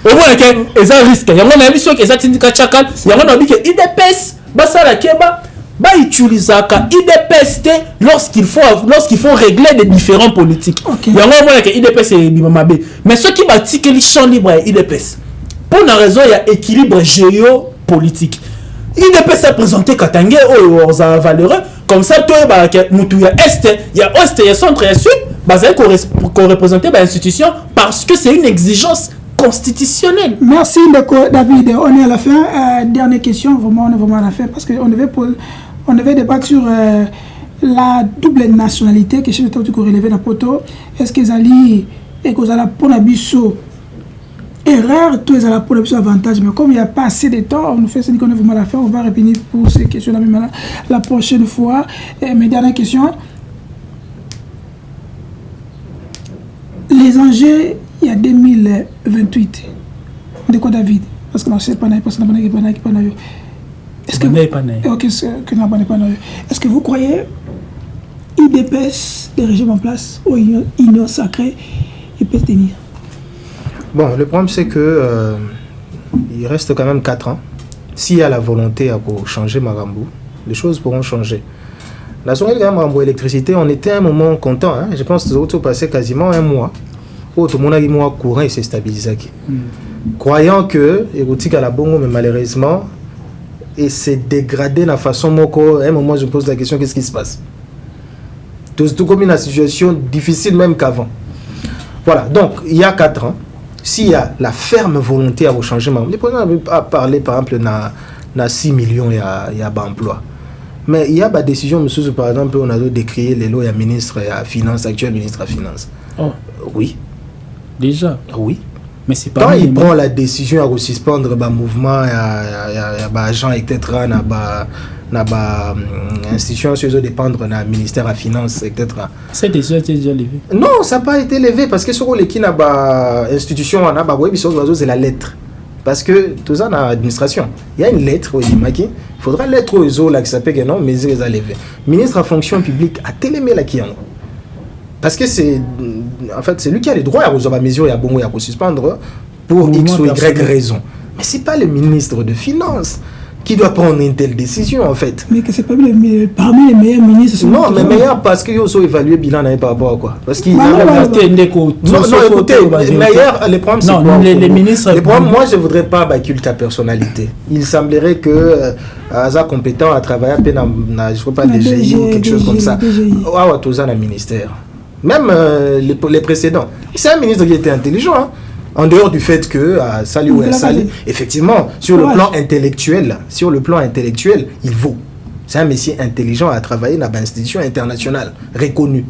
A: Obo ke eza risque. Yango na biso ke ezatinzika chakal, yango na bi ke IDPS basala keba ba utilisaka IDPS lorsqu'il faut régler des différents politiques. Yango mo ke IDPS e bimamabe. Mais ceux qui bâtit que les champs libres à IDPS pour une raison il y a équilibre géopolitique. IDPS a présenté Katangé aux valeureux comme ça toi bah il y a est, il y a ouest, il y a centre, il y a sud, basé qu'on représentait bah institution parce que c'est une exigence constitutionnelle.
C: Merci David, on est à la fin. Dernière question, vraiment on est vraiment à la fin parce que on devait débattre sur la double nationalité que je vais tout relever dans poto. Est-ce que Zali et que Zala pour la biso erreur, tout est à la pour le avantage, mais comme il n'y a pas assez de temps, on nous fait ce qu'on a vraiment à faire, on va revenir pour ces questions-là la prochaine fois. Mes dernières questions. Les enjeux, il y a 2028. De quoi David? Parce que je ne sais pas, est-ce que vous croyez IDPS, les régimes en place, ou union sacrée, ils peuvent tenir?
B: Bon, le problème c'est que il reste quand même 4 ans. S'il y a la volonté à changer Marambo, les choses pourront changer. La soirée de Marambo électricité, on était à un moment content. Hein? Je pense que ça a passé quasiment un mois. Tout le monde a dit mois courant et s'est stabilisé. Croyant que, écoutez à la bongo, mais malheureusement, et c'est dégradé de la façon moko. À un moment, je me pose la question, qu'est-ce qui se passe? Tout comme une situation difficile même qu'avant. Voilà, donc il y a 4 ans. S'il y a la ferme volonté à changer, les présidents n'avaient pas parlé, par exemple, na 6 millions, il y a emploi. Mais il y a des décisions, monsieur, par exemple, on a décrié les lois, il y a ministre à Finance, actuel ministre à Finance.
A: Oh.
B: Oui.
A: Déjà?
B: Oui.
A: Mais c'est pas
B: quand il prend la décision à suspendre le mouvement, il y a agents, etc., institution sur eux dépendre d'un ministère à Finance, etc.
A: Cette décision a été déjà levée?
B: Non, ça n'a pas été levé parce que sur les qui n'a pas institution, c'est la lettre. Parce que tout ça dans l'administration, il y a une lettre où il faudra lettre aux autres là qui s'appelle que non, mais ils ont levé. Ministre à fonction publique a télémé la qui en parce que c'est en fait c'est lui qui a les droits à revoir mesure et à bon et à suspendre pour X ou Y raison. Mais c'est pas le ministre de Finances qui doit prendre une telle décision en fait.
C: Mais que c'est pas parmi les meilleurs ministres.
B: Non, mais meilleur parce qu'ils ont évalué le bilan par rapport à quoi? Parce qu'il écoutez, meilleur, les problèmes c'est quoi?
A: Les ministres.
B: Les problèmes, moi je voudrais pas culte ta personnalité. Il semblerait que Aza compétent à travailler à peine je sais pas DGI ou quelque chose comme ça. Ah ouais, tout ça dans le ministère. Même les précédents. C'est un ministre qui était intelligent. Hein? En dehors du fait que effectivement, sur le plan intellectuel, il vaut. C'est un monsieur intelligent à travailler dans une institution internationale reconnue.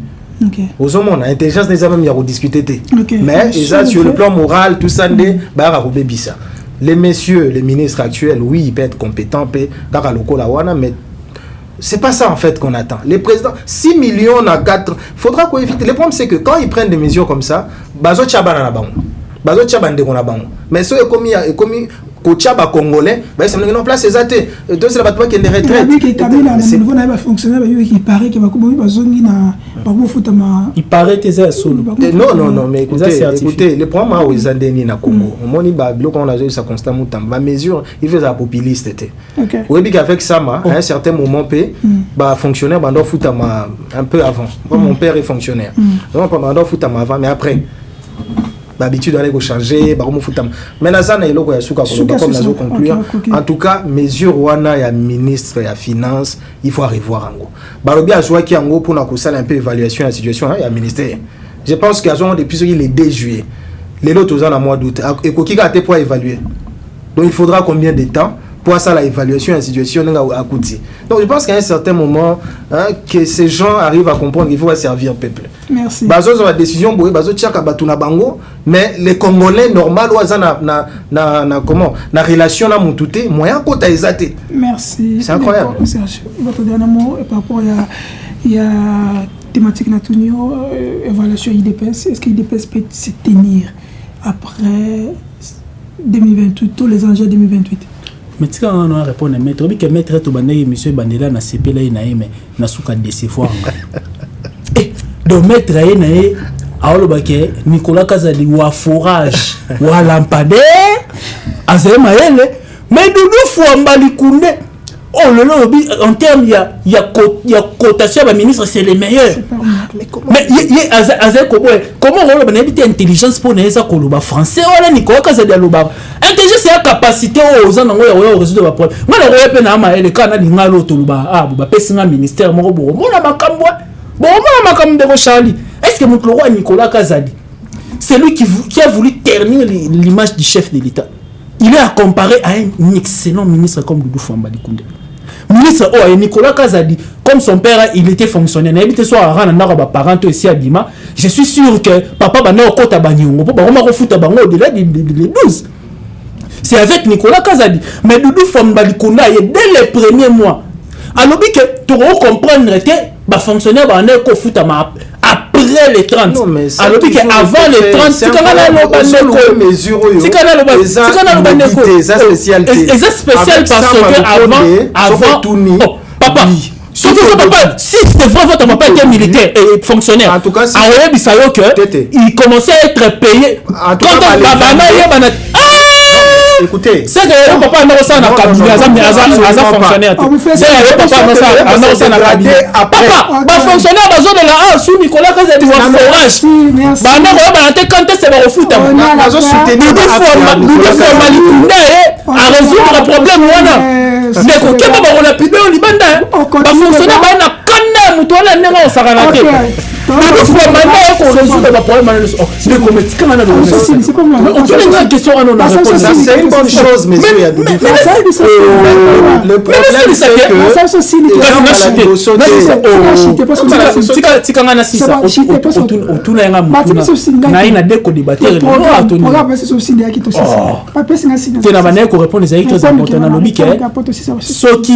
B: Aux hommes, on a intelligence des hommes, il y a discuté. Mais sur le plan moral, tout ça, les messieurs, les ministres actuels, oui, ils peuvent être compétents, mais c'est pas ça en fait qu'on attend. Les présidents, 6 millions à 4, faudra qu'on évite. Le problème c'est que quand ils prennent des mesures comme ça, bazo tchabana na bango. Bazo tchabande kona bango. Mais ceux comme Kochaba congolais, bah ça met en place ces athées. Donc c'est la bataille qui est de retraite.
A: Il paraît que c'est solo.
B: Non, mais écoutez, le problème aux Andéni na Congo. Au moment où on a eu ça constamment, ma mesure, il fait la populiste. Oui, bien qu'avec ça, à un certain moment, bah fonctionnaire, bah doit foutre un peu avant. Mon père est fonctionnaire. Donc on doit foutre avant, mais après. L'habitude d'aller changer, mais là, ça n'a pas de conclure. En tout cas, mesure wana ya ministre ya finance, il faut revoir en gros. Balobi a joué qui en gros pour nous un peu évaluation de la situation il y a ministère. Je pense qu'il y a depuis le 2 juillet. Les autres aux en mois d'août. Et qui a été pour évaluer. Donc il faudra combien de temps pour ça l'évaluation de la situation à coûter. Donc je pense qu'à un certain moment, que ces gens arrivent à comprendre qu'il faut servir le peuple.
C: Merci.
B: Bazo ont la décision pour bazo tchaka batuna bango, mais les Congolais normal na comment na relation na mututé moyen kota ezate.
C: Merci.
B: C'est incroyable.
C: Votre dernier mot par rapport il y a thématique natunio évaluation IDPS, est-ce que IDPS peut se tenir après 2028 tous les enjeux 2028?
A: Mais tu as un répondre maître que maître to bandé monsieur bandela na CPLA na mais na suka décevoir. Donc maître na aolobake Nicolas Kazadi wa forage wa lampadaire azema ele mais Doudou Fwamba Likunde oh le lobby en termes il y a cotation ba ministre c'est les meilleurs. Mais comment on a une intelligence pour ne pas koloba français wala Nicolas Kazadi aloba intelligence c'est la capacité aux gens de résoudre le problème. Moi le royaume na ma ele kana lingalo toloba ba pesinga ministère moko bo mona makambo de Charlie. Est-ce que notre roi Nicolas Kazadi c'est lui qui a voulu terminer l'image du chef de l'État? Il est à comparer à un excellent ministre comme Doudou Fwamba Likunde. Ministre Nicolas Kazadi, comme son père, il était fonctionnaire. Il soit à parents ici à Bima. Je suis sûr que papa va au côté Bagnon. Au-delà des 12. C'est avec Nicolas Kazadi. Mais Doudou Fwamba Likunde, dès les premiers mois, alors que tu comprendre que fonctionnaire va aller au foot après les 30. Alors que avant les 30, c'est quand c'est spécial parce que avant papa surtout papa si c'est vrai votre papa était militaire et fonctionnaire en tout cas il commençait à être payé écoutez c'est que le papa n'a pas na cabinet aza fonctionnaire c'est le papa n'a pas na cabinet papa fonctionnaire bazon de la sous Nicolas Kazadi wa forage bana ko ba te quand c'est ba foot bazo soutenir Fwamba Likunde à résoudre le problème wana mais ko keba ba la pide au libanda ba fonctionnaire ba na kanda muto la nenga osakana te Doudou Fwamba ko résoudre le problème c'est comme c'est pas moi on a une question à nous
B: c'est une bonne chose, mais il y a le problème, c'est
A: que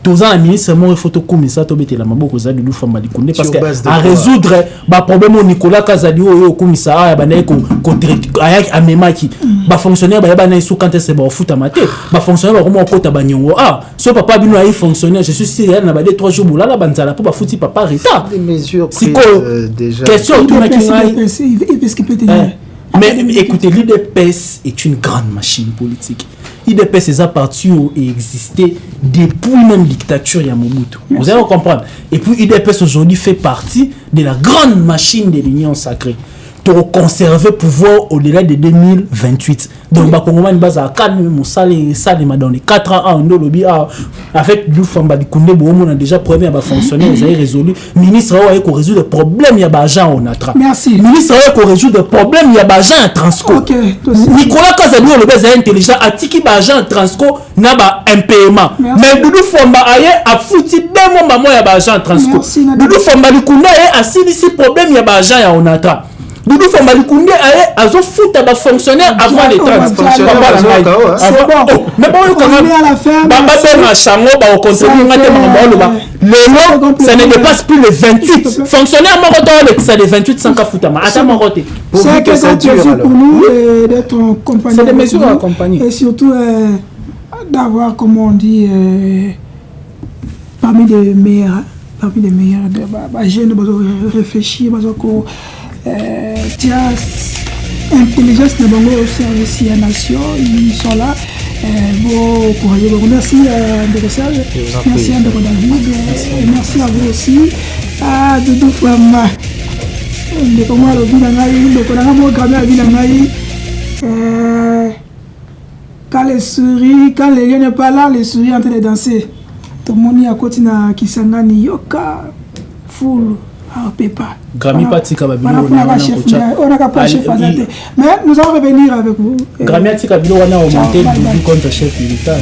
A: tous un ministre moi il faut tout comme ça tobete la maboko za Doudou Fwamba Likunde parce que à résoudre ba problème au Nicolas Kazadi au komisa ya bana ko ayak amemaki ba fonctionnaire ba bana sous quand c'est ba foot amateur ba fonctionnaire ba ko ta banyongo so papa bino ay fonctionnaire je suis sûr na ba 3 jours boula la banzala pour ba fouti papa retard
B: des mesures prises déjà
A: question tout mais écoutez, l'IDPS est une grande machine politique. L'IDPS est parti et existé depuis même dictature Yamobutu. Vous allez comprendre. Et puis l'IDPS aujourd'hui fait partie de la grande machine de l'Union sacrée. Pour conserver le pouvoir au-delà de 2028. Donc, Bakongoma Baza dans les 4 ans, on a avec Doudou Fwamba Likunde, on a déjà premier à fonctionner, ils ont résolu. Ministre a résoudre le problème, il y a Bajan au Natra.
C: Merci.
A: Ministre a résoudre le problème, il y a Bajan à Transco. Nicolas Kazadi, on est intelligent, a tiki Bajan à Transco, n'a pas un paiement. Mais Doudou Fwamba a foutu deux mois, il y a Bajan à Transco. Doudou Fwamba Likunde a signé problème, il y a Bajan au Natra. Doudou Fwamba Likunde a foot à fonctionnaire avant les 30. Mais bon, ça ne dépasse plus les 28. Fonctionnaire, c'est les 28 sans foot à
C: c'est que ça dure pour nous d'être en compagnie.
A: C'est des mesures à accompagner.
C: Et surtout d'avoir, comme on dit, parmi les meilleurs, jeunes, réfléchir, intelligence de Bango au service de la nation, ils sont là. Bon courage. Merci de Serge, merci André David, merci à vous aussi. Doudou Fwamba. ndeko mwa alobi na ngai ndeko na ngai moko Grammy abi na ngai quand les lions n'est pas là, les souris en train de danser. Tout le monde a côté na Kisangani yoka full à Pepa.
A: Grammy Patika Babilo
C: on a pas chef mais nous allons revenir avec vous.
A: Grammy Patika Babilo on a augmenté le contre chef militaire.